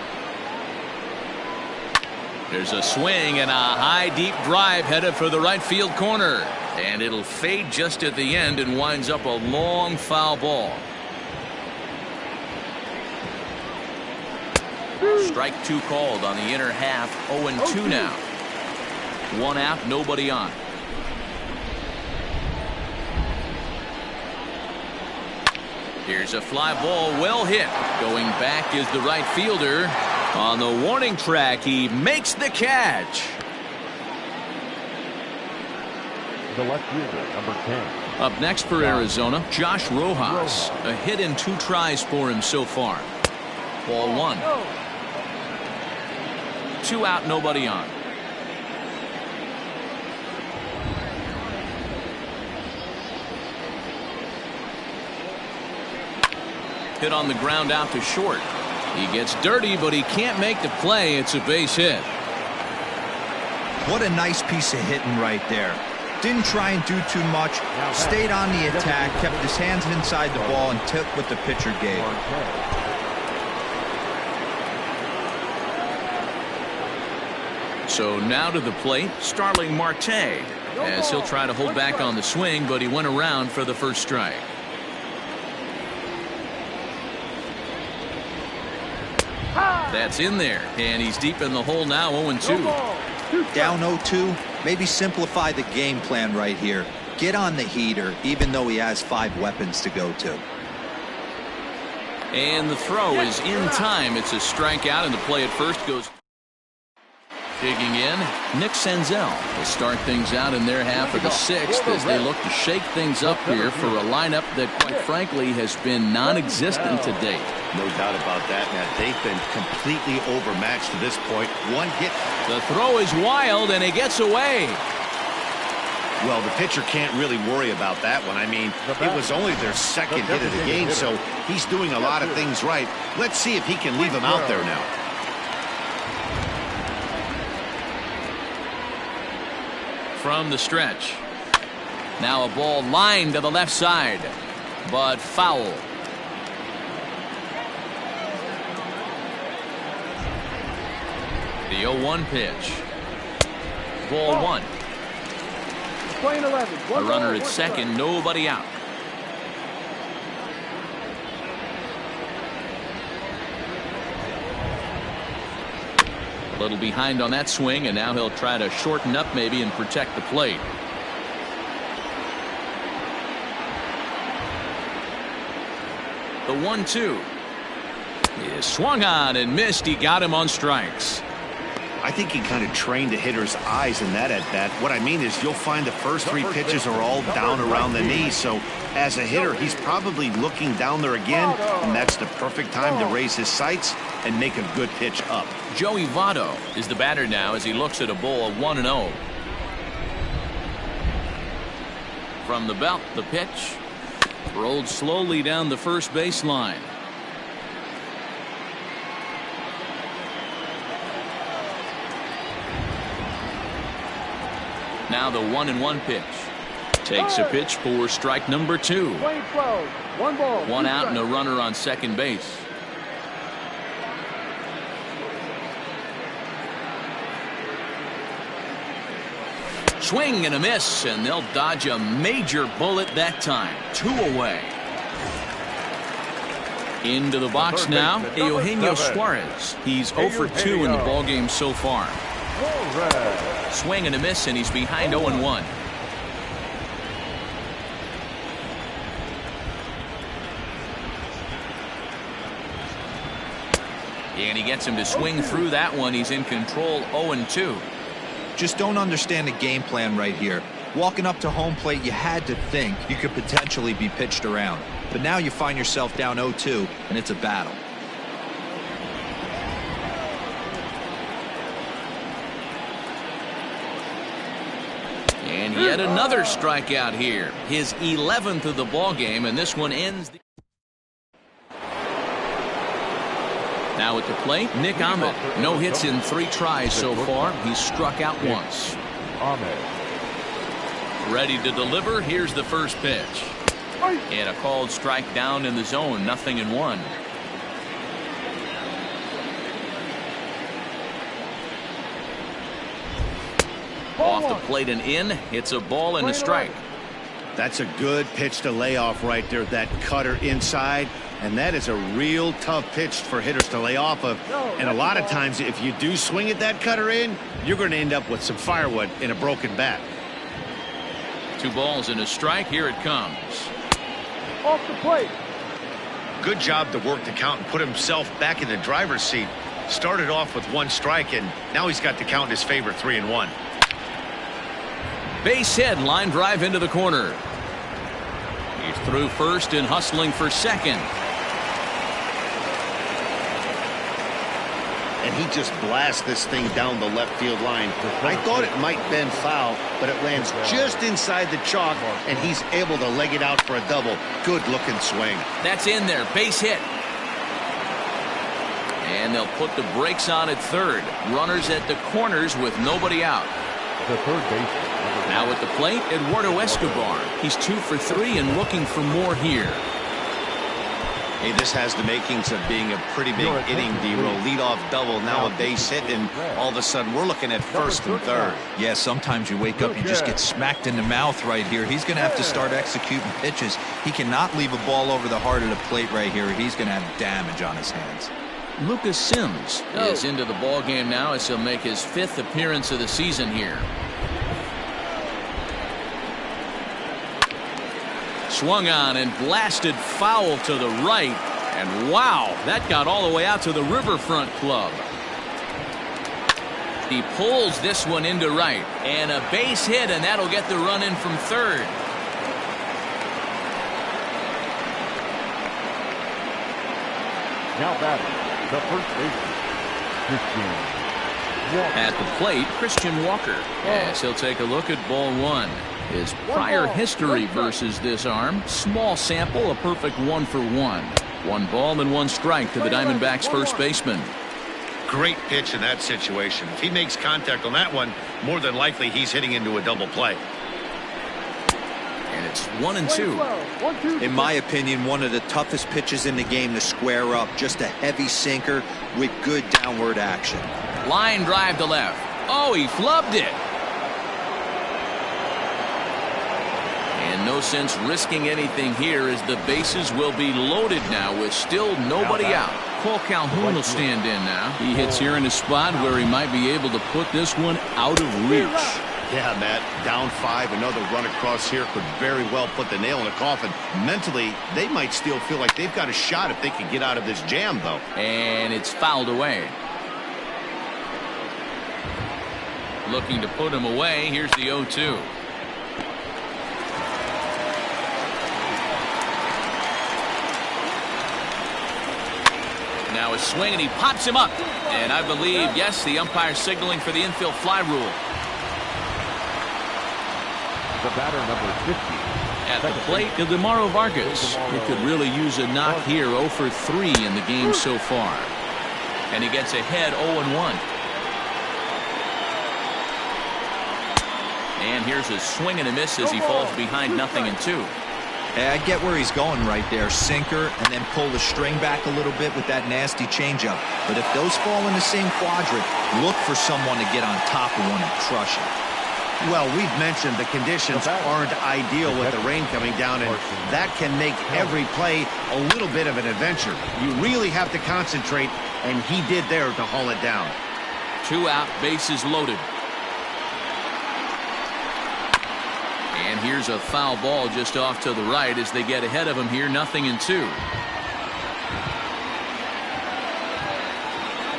There's a swing and a high deep drive headed for the right field corner. And it'll fade just at the end and winds up a long foul ball. Strike 2 called on the inner half. 0-2 now. 1 out, nobody on. Here's a fly ball, well hit. Going back is the right fielder. On the warning track, he makes the catch. The left fielder, number 10. Up next for Arizona, Josh Rojas. A hit in 2 tries for him so far. Ball 1. 2 out, nobody on. Hit on the ground out to short. He gets dirty, but he can't make the play. It's a base hit. What a nice piece of hitting right there. Didn't try and do too much. Stayed on the attack, kept his hands inside the ball, and took what the pitcher gave. So now to the plate, Starling Marte, as he'll try to hold back on the swing, but he went around for the first strike. That's in there, and he's deep in the hole now. 0-2. Down 0-2. Maybe simplify the game plan right here. Get on the heater, even though he has 5 weapons to go to. And the throw is in time. It's a strikeout, and the play at first goes. Digging in, Nick Senzel will start things out in their half of the 6th as they look to shake things up here for a lineup that, quite frankly, has been non-existent to date. No doubt about that, Matt. They've been completely overmatched to this point. 1 hit. The throw is wild, and he gets away. Well, the pitcher can't really worry about that one. I mean, it was only their 2nd hit of the game, so he's doing a lot of things right. Let's see if he can leave him out there now. From the stretch. Now a ball lined to the left side, but foul. The 0-1 pitch. Ball 1. A runner at second, nobody out. A little behind on that swing, and now he'll try to shorten up maybe and protect the plate. The 1-2 is swung on and missed. He got him on strikes. I think he kind of trained the hitter's eyes in that at bat. What I mean is you'll find the first 3 pitches are all down around the knee. So as a hitter, he's probably looking down there again, and that's the perfect time to raise his sights and make a good pitch up. Joey Votto is the batter now as he looks at a ball of 1-0. From the belt, the pitch rolled slowly down the first baseline. Now the 1-1 pitch. Takes a pitch for strike number 2. 1 ball. 1 out and a runner on second base. Swing and a miss, and they'll dodge a major bullet that time. 2 away. Into the box now, Eugenio Suarez. He's 0 for 2 in the ballgame so far. Swing and a miss, and he's behind 0-1. And he gets him to swing through that one. He's in control, 0-2. Just don't understand the game plan right here. Walking up to home plate, you had to think you could potentially be pitched around. But now you find yourself down 0-2, and it's a battle. And yet another strikeout here. His 11th of the ball game, and this one ends. Now at the plate, Nick Ahmed. No hits in 3 tries so far. He's struck out once. Ready to deliver. Here's the first pitch. And a called strike down in the zone. 0-1. Off the plate and in. It's a ball and a strike. That's a good pitch to lay off right there. That cutter inside. And that is a real tough pitch for hitters to lay off of. And a lot of times, if you do swing at that cutter in, you're going to end up with some firewood in a broken bat. 2 balls and a strike. Here it comes. Off the plate. Good job to work the count and put himself back in the driver's seat. Started off with 1 strike, and now he's got the count in his favor, 3-1. Base hit, line drive into the corner. He's through first and hustling for second. And he just blasts this thing down the left field line. I thought it might bend foul, but it lands just inside the chalk, and he's able to leg it out for a double. Good looking swing. That's in there. Base hit. And they'll put the brakes on at third. Runners at the corners with nobody out. The third baseman. Now at the plate, Eduardo Escobar. He's 2 for 3 and looking for more here. Hey, this has the makings of being a pretty big inning, D-Roll. Leadoff double, now a base hit, and all of a sudden we're looking at first and third. Yeah, sometimes you wake up, you just get smacked in the mouth right here. He's going to have to start executing pitches. He cannot leave a ball over the heart of the plate right here. He's going to have damage on his hands. Lucas Sims is into the ball game now as he'll make his 5th appearance of the season here. Swung on and blasted foul to the right, and wow, that got all the way out to the Riverfront Club. He pulls this one into right, and a base hit, and that'll get the run in from third. Now batting, the first baseman, Christian Walker. At the plate, Christian Walker, as he'll take a look at ball 1. His prior history versus this arm, small sample, a perfect 1 for 1. 1 ball and 1 strike to the Diamondbacks' first baseman. Great pitch in that situation. If he makes contact on that one, more than likely he's hitting into a double play. And it's 1-2. In my opinion, one of the toughest pitches in the game to square up. Just a heavy sinker with good downward action. Line drive to left. Oh, he flubbed it. And no sense risking anything here as the bases will be loaded now with still nobody out. Cole Calhoun will stand in now. He hits here in a spot where he might be able to put this one out of reach. Yeah, Matt, down 5, another run across here could very well put the nail in the coffin. Mentally, they might still feel like they've got a shot if they can get out of this jam, though. And it's fouled away. Looking to put him away. Here's the 0-2. Now a swing, and he pops him up. And I believe, yes, the umpire signaling for the infield fly rule. The batter, number 50. At the plate, Ildemaro Vargas. He could really use a knock here. 0 for 3 in the game so far. And he gets ahead 0-1. And here's a swing and a miss as he falls behind 0-2. Hey, I get where he's going right there. Sinker, and then pull the string back a little bit with that nasty changeup. But if those fall in the same quadrant, look for someone to get on top of one and crush it. Well, we've mentioned the conditions aren't ideal with the rain coming down, and that can make every play a little bit of an adventure. You really have to concentrate, and he did there to haul it down. 2 out, bases loaded. And here's a foul ball just off to the right as they get ahead of him here. 0-2.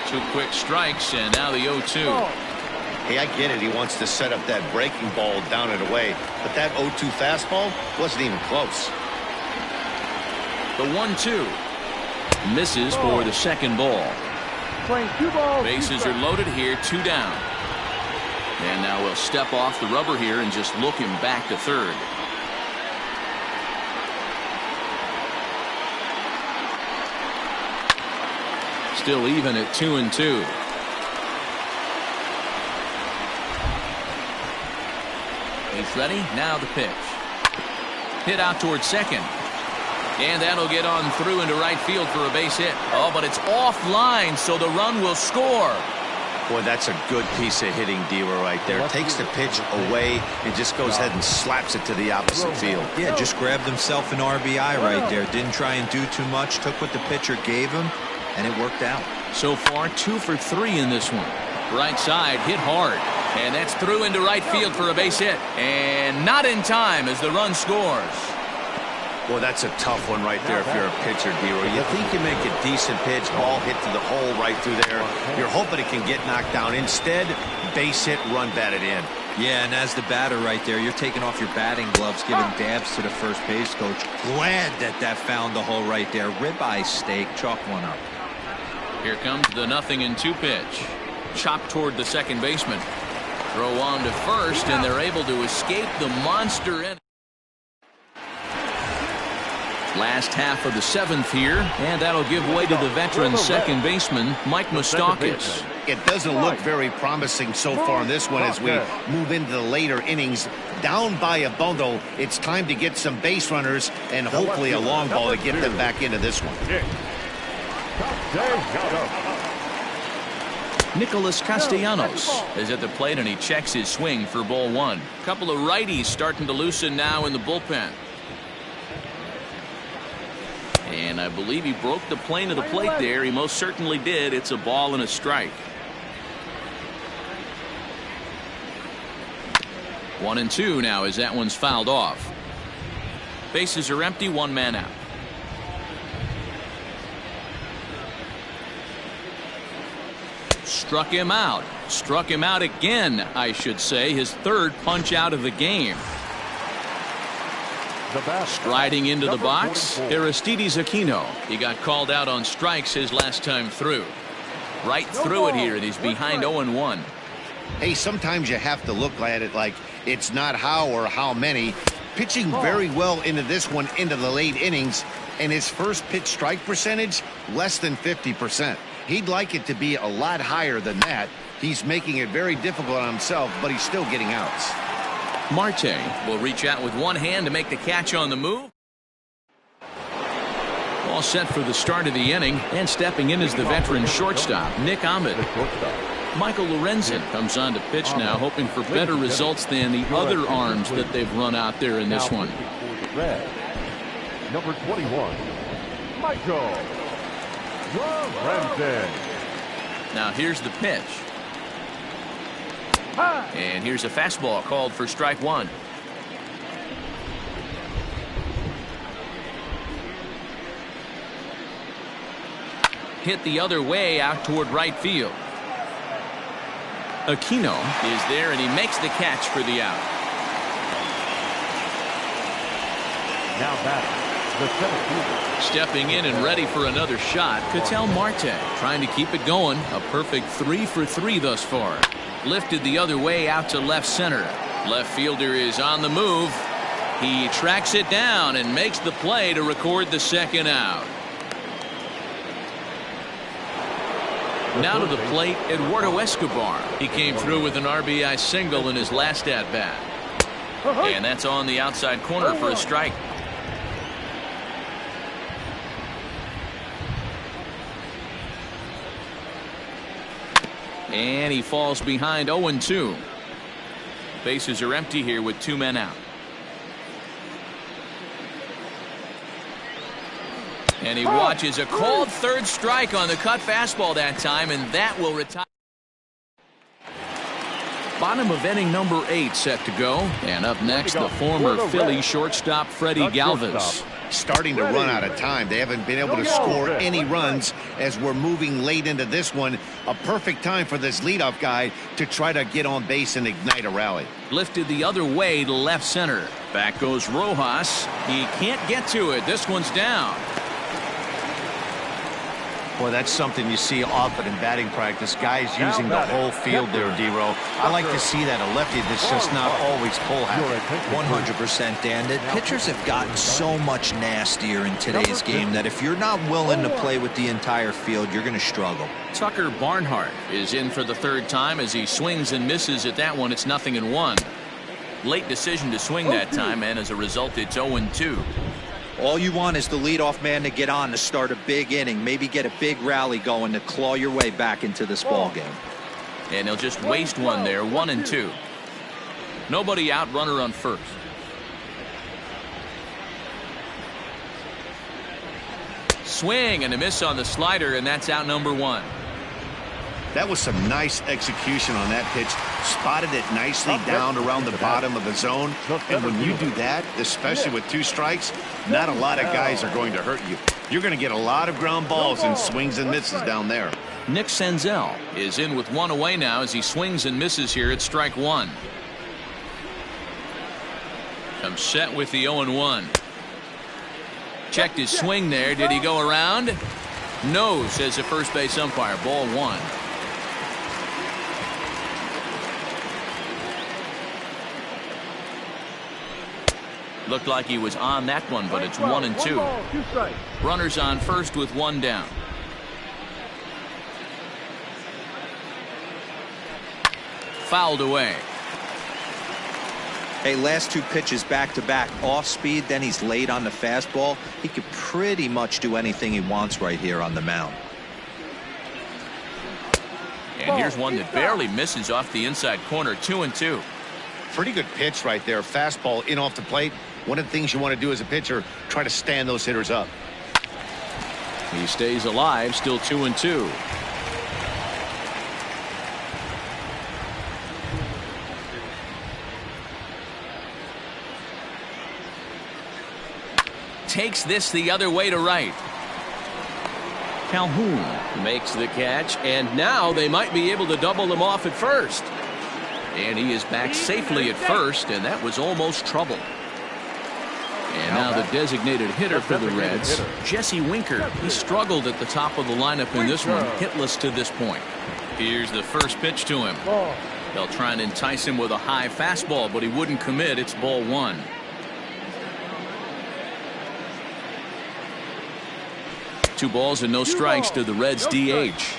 2 quick strikes, and now the 0-2. Hey, I get it. He wants to set up that breaking ball down and away, but that 0-2 fastball wasn't even close. The 1-2 misses for the second ball. Bases are loaded here. 2 down. And now we'll step off the rubber here and just look him back to third. Still even at 2-2. He's ready. Now the pitch. Hit out towards second. And that'll get on through into right field for a base hit. Oh, but it's offline, so the run will score. Boy, that's a good piece of hitting, D-Row, right there. Takes the pitch away and just goes ahead and slaps it to the opposite field. Yeah, just grabbed himself an RBI right there. Didn't try and do too much. Took what the pitcher gave him, and it worked out. So far, 2 for 3 in this one. Right side, hit hard. And that's through into right field for a base hit. And not in time as the run scores. Well, that's a tough one right there if you're a pitcher, D-Row. You think you make a decent pitch, ball hit to the hole right through there. You're hoping it can get knocked down. Instead, base hit, run batted in. Yeah, and as the batter right there, you're taking off your batting gloves, giving dabs to the first base coach. Glad that found the hole right there. Ribeye steak, chalk one up. Here comes the 0-2 pitch. Chopped toward the second baseman. Throw on to first, and they're able to escape the monster inning. Last half of the 7th here, and that'll give way to the veteran second baseman, Mike Moustakas. It doesn't look very promising so far in this one as we move into the later innings. Down by a bundle, it's time to get some base runners and hopefully a long ball to get them back into this one. Nicholas Castellanos is at the plate, and he checks his swing for ball 1. Couple of righties starting to loosen now in the bullpen. And I believe he broke the plane of the plate there. He most certainly did. It's a ball and a strike. 1-2 now as that one's fouled off. Bases are empty, 1 man out. Struck him out. Struck him out again, I should say. His 3rd punch out of the game. Striding into the box, Aristides Aquino. He got called out on strikes his last time through. Right through it here, and he's behind 0-1. Hey, sometimes you have to look at it like it's not how or how many. Pitching very well into this one into the late innings, and his first pitch strike percentage, less than 50%. He'd like it to be a lot higher than that. He's making it very difficult on himself, but he's still getting outs. Marte will reach out with one hand to make the catch on the move. All set for the start of the inning, and stepping in is the veteran shortstop, Nick Ahmed. Michael Lorenzen comes on to pitch now, hoping for better results than the other arms that they've run out there in this one. Number 21, Michael Now here's the pitch. And here's a fastball called for strike one. Hit the other way out toward right field. Aquino is there, and he makes the catch for the out. Now batting, the center fielder. Stepping in and ready for another shot, Ketel Marte trying to keep it going. A perfect 3 for 3 thus far. Lifted the other way out to left center. Left fielder is on the move. He tracks it down and makes the play to record the second out. Now to the plate, Eduardo Escobar. He came through with an RBI single in his last at-bat. And that's on the outside corner for a strike. And he falls behind 0-2. Bases are empty here with 2 men out. And he watches a called third strike on the cut fastball that time, and that will retire. Bottom of inning number 8 set to go. And up next, the former Philly shortstop Freddie Galvis. Starting to run out of time. They haven't been able to score any runs as we're moving late into this one. A perfect time for this leadoff guy to try to get on base and ignite a rally. Lifted the other way to left center. Back goes Rojas. He can't get to it. This one's down. Boy, that's something you see often in batting practice. Guys using the whole field there, D-Row. I like to see that. A lefty that's just not always pull happy. 100%, Dan. The pitchers have gotten so much nastier in today's game that if you're not willing to play with the entire field, you're going to struggle. Tucker Barnhart is in for the third time as he swings and misses at that one. It's 0-1. Late decision to swing that time, and as a result, it's 0-2. All you want is the leadoff man to get on to start a big inning, maybe get a big rally going to claw your way back into this ball game. And he'll just waste one there. 1-2. Nobody out, runner on first. Swing and a miss on the slider, and that's out number 1. That was some nice execution on that pitch. Spotted it nicely down around the bottom of the zone. And when you do that, especially with 2 strikes, not a lot of guys are going to hurt you. You're going to get a lot of ground balls and swings and misses down there. Nick Senzel is in with 1 away now as he swings and misses here at strike 1. Comes set with the 0-1. Checked his swing there. Did he go around? No, says the first base umpire. Ball 1. Looked like he was on that one, but it's 1-2. Runners on first with 1 down. Fouled away. Hey, last 2 pitches back-to-back off speed, then he's late on the fastball. He could pretty much do anything he wants right here on the mound. And here's one that barely misses off the inside corner. 2-2. Pretty good pitch right there. Fastball in off the plate. One of the things you want to do as a pitcher, try to stand those hitters up. He stays alive, still 2-2. Takes this the other way to right. Calhoun makes the catch, and now they might be able to double them off at first. And he is back safely at first, and that was almost trouble. And now the designated hitter for the Reds, Jesse Winker. He struggled at the top of the lineup in this one, hitless to this point. Here's the first pitch to him. They'll try and entice him with a high fastball, but he wouldn't commit. It's ball 1. Two balls and no strikes to the Reds DH.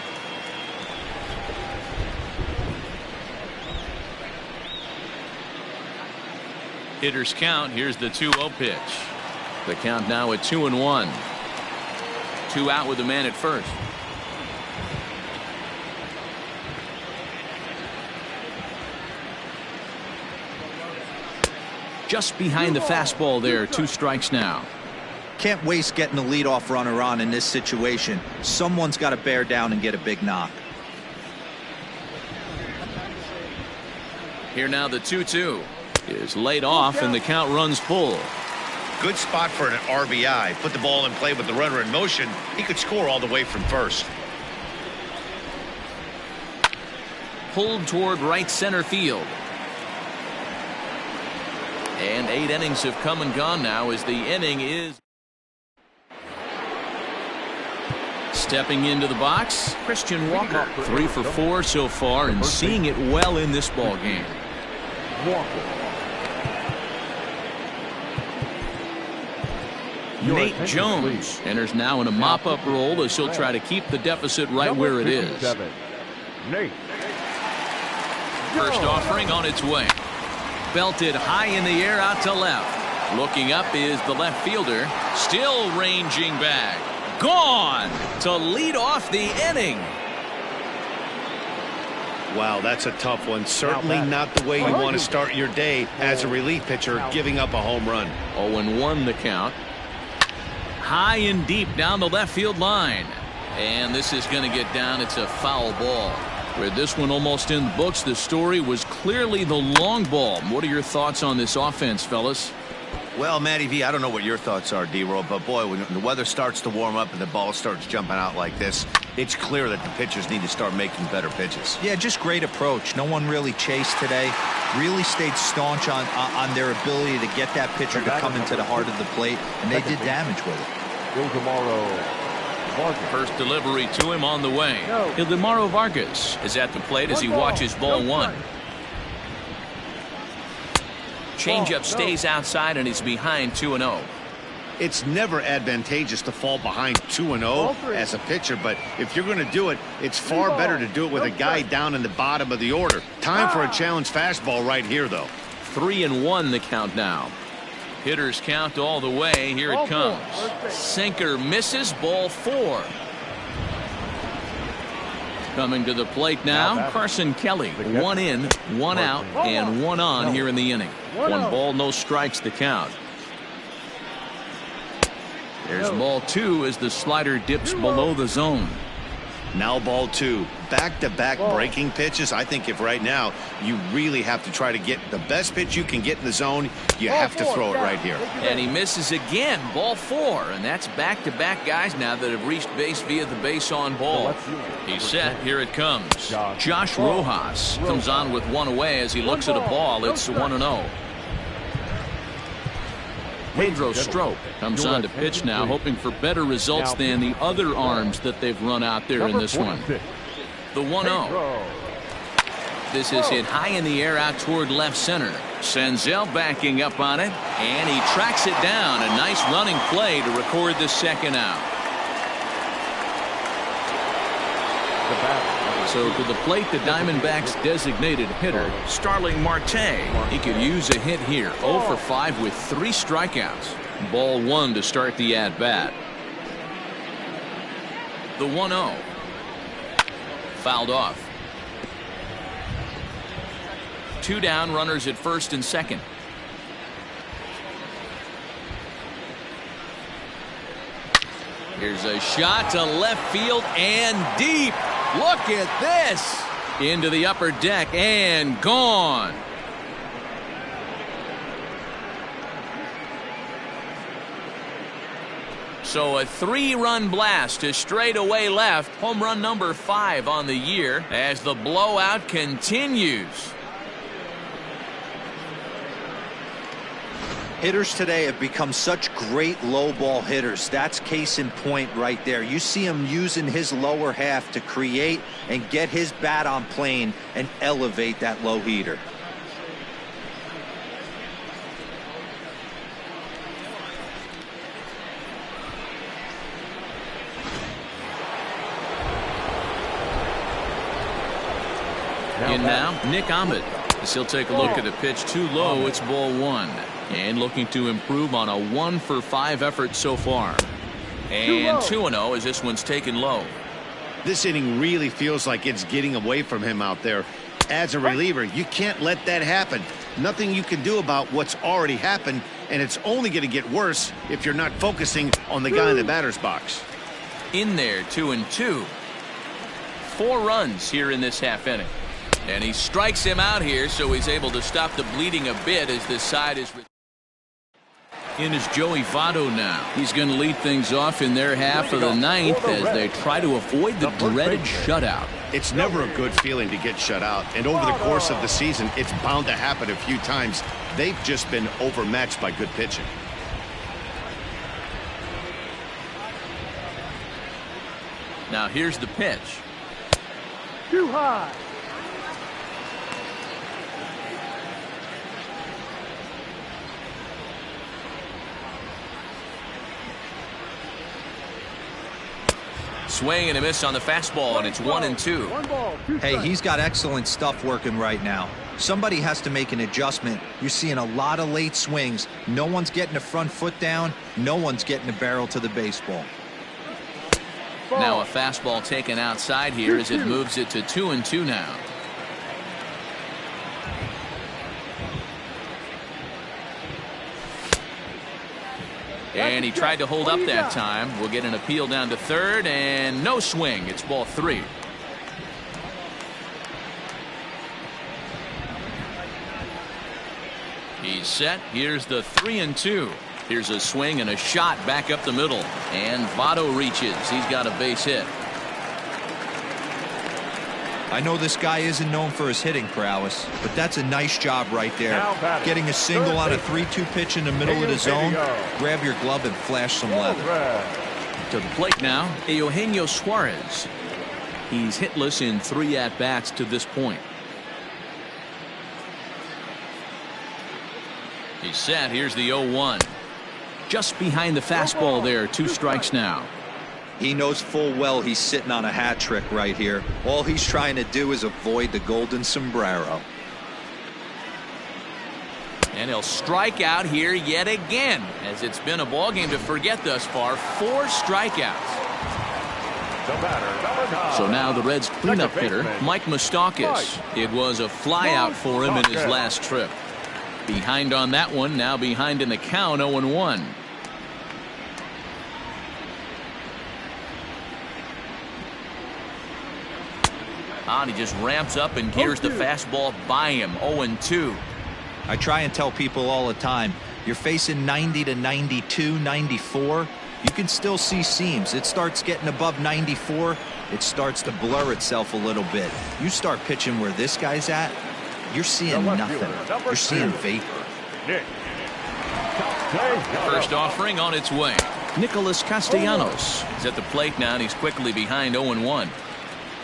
Hitters count. Here's the 2-0 pitch. The count now at 2-1. 2 out with the man at first. Just behind the fastball there. 2 strikes now. can't waste getting the leadoff runner on in this situation. Someone's got to bear down and get a big knock. Here now the 2-2 is laid off and the count runs full. Good spot for an RBI. Put the ball in play with the runner in motion. He could score all the way from first. Pulled toward right center field. And 8 innings have come and gone now as the inning is. Stepping into the box, Christian Walker. 3 for 4 so far and seeing it well in this ball game. Nate Jones enters now in a mop-up role as he'll try to keep the deficit right where it is. First offering on its way. Belted high in the air out to left. Looking up is the left fielder. Still ranging back. Gone to lead off the inning. Wow, that's a tough one. Certainly not the way you want to start your day as a relief pitcher, giving up a home run. 0-1 the count. High and deep down the left field line. And this is going to get down. It's a foul ball. With this one almost in the books, the story was clearly the long ball. What are your thoughts on this offense, fellas? Well, Matty V, I don't know what your thoughts are, D-Roll, but boy, when the weather starts to warm up and the ball starts jumping out like this, it's clear that the pitchers need to start making better pitches. Yeah, just great approach. No one really chased today. Really stayed staunch on their ability to get that pitcher to come into the heart of the plate, and they did damage with it. First delivery to him on the way. Ildemaro Vargas is at the plate as he watches ball 1. Changeup stays outside and he's behind 2-0. It's never advantageous to fall behind 2-0 as a pitcher, but if you're going to do it, it's far better to do it with a guy down in the bottom of the order. Time for a challenge fastball right here, though. 3-1 the count now. Hitters count all the way. Here it comes. Sinker misses, ball 4. Coming to the plate now, Carson Kelly. 1 in, 1 out, and 1 on here in the inning. 1 ball, no strikes the count. There's ball 2 as the slider dips below the zone. Now ball 2. Back-to-back breaking pitches. I think if right now you really have to try to get the best pitch you can get in the zone, you have to throw it right here. And he misses again. Ball 4. And that's back-to-back guys now that have reached base via the base on ball. He's set. Here it comes. Josh Rojas comes on with 1 away as he looks at a ball. It's 1-0. Pedro Strop comes on to pitch now, hoping for better results than the other arms that they've run out there in this one. The 1-0. This is hit high in the air out toward left center. Senzel backing up on it, and he tracks it down. A nice running play to record the second out. So to the plate, the Diamondbacks' designated hitter, Starling Marte. He could use a hit here. 0 for 5 with 3 strikeouts. Ball 1 to start the at-bat. The 1-0. Fouled off. 2 down, runners at first and second. Here's a shot to left field and deep. Look at this. Into the upper deck and gone. So a 3-run blast to straightaway left. Home run number 5 on the year as the blowout continues. Hitters today have become such great low ball hitters. That's case in point right there. You see him using his lower half to create and get his bat on plane and elevate that low heater. In now, Nick Ahmed. As he'll take a look at the pitch too low. It's ball 1. And looking to improve on a 1 for 5 effort so far. And 2-0 as this one's taken low. This inning really feels like it's getting away from him out there. As a reliever, you can't let that happen. Nothing you can do about what's already happened, and it's only going to get worse if you're not focusing on the guy in the batter's box. In there, 2-2. 4 runs here in this half inning. And he strikes him out here, so he's able to stop the bleeding a bit as this side is... In is Joey Votto now. He's going to lead things off in their half of the ninth as they try to avoid the dreaded shutout. It's never a good feeling to get shut out, and over the course of the season, it's bound to happen a few times. They've just been overmatched by good pitching. Now here's the pitch. Too high. Swing and a miss on the fastball, and it's 1-2. Hey, he's got excellent stuff working right now. Somebody has to make an adjustment. You're seeing a lot of late swings. No one's getting the front foot down. No one's getting the barrel to the baseball. Now a fastball taken outside here as it moves it to 2-2 now. And he tried to hold up that time. We'll get an appeal down to third, and no swing. It's ball 3. He's set. Here's the 3-2. Here's a swing and a shot back up the middle. And Votto reaches. He's got a base hit. I know this guy isn't known for his hitting prowess, but that's a nice job right there. Getting a single on a 3-2 pitch in the middle of the zone. Grab your glove and flash some leather. To the plate now, Eugenio Suarez. He's hitless in 3 at-bats to this point. He's set. Here's the 0-1. Just behind the fastball there. 2 strikes now. He knows full well he's sitting on a hat trick right here. All he's trying to do is avoid the golden sombrero. And he'll strike out here yet again, as it's been a ball game to forget thus far. 4 strikeouts. So now the Reds cleanup hitter, Mike Moustakas. It was a flyout for him in his last trip. Behind on that one, now behind in the count, 0-1. And he just ramps up and gears the fastball by him. 0-2. I try and tell people all the time, you're facing 90 to 92, 94. You can still see seams. It starts getting above 94. It starts to blur itself a little bit. You start pitching where this guy's at, you're seeing nothing. You're seeing vapor. First offering on its way. Nicholas Castellanos is at the plate now, and he's quickly behind 0-1.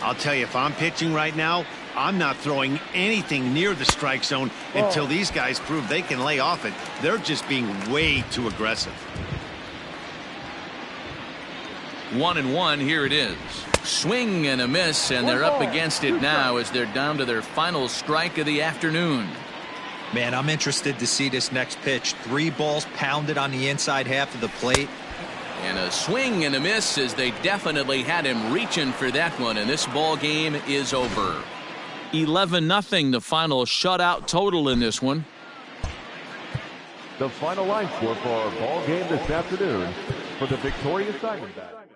I'll tell you, if I'm pitching right now, I'm not throwing anything near the strike zone until these guys prove they can lay off it. They're just being way too aggressive. 1-1. Here it is. Swing and a miss, and they're up against it now as they're down to their final strike of the afternoon. Man, I'm interested to see this next pitch. 3 balls pounded on the inside half of the plate. And a swing and a miss as they definitely had him reaching for that one, and this ball game is over. 11-0 the final shutout total in this one. The final line score for our ball game this afternoon for the victorious Diamondbacks.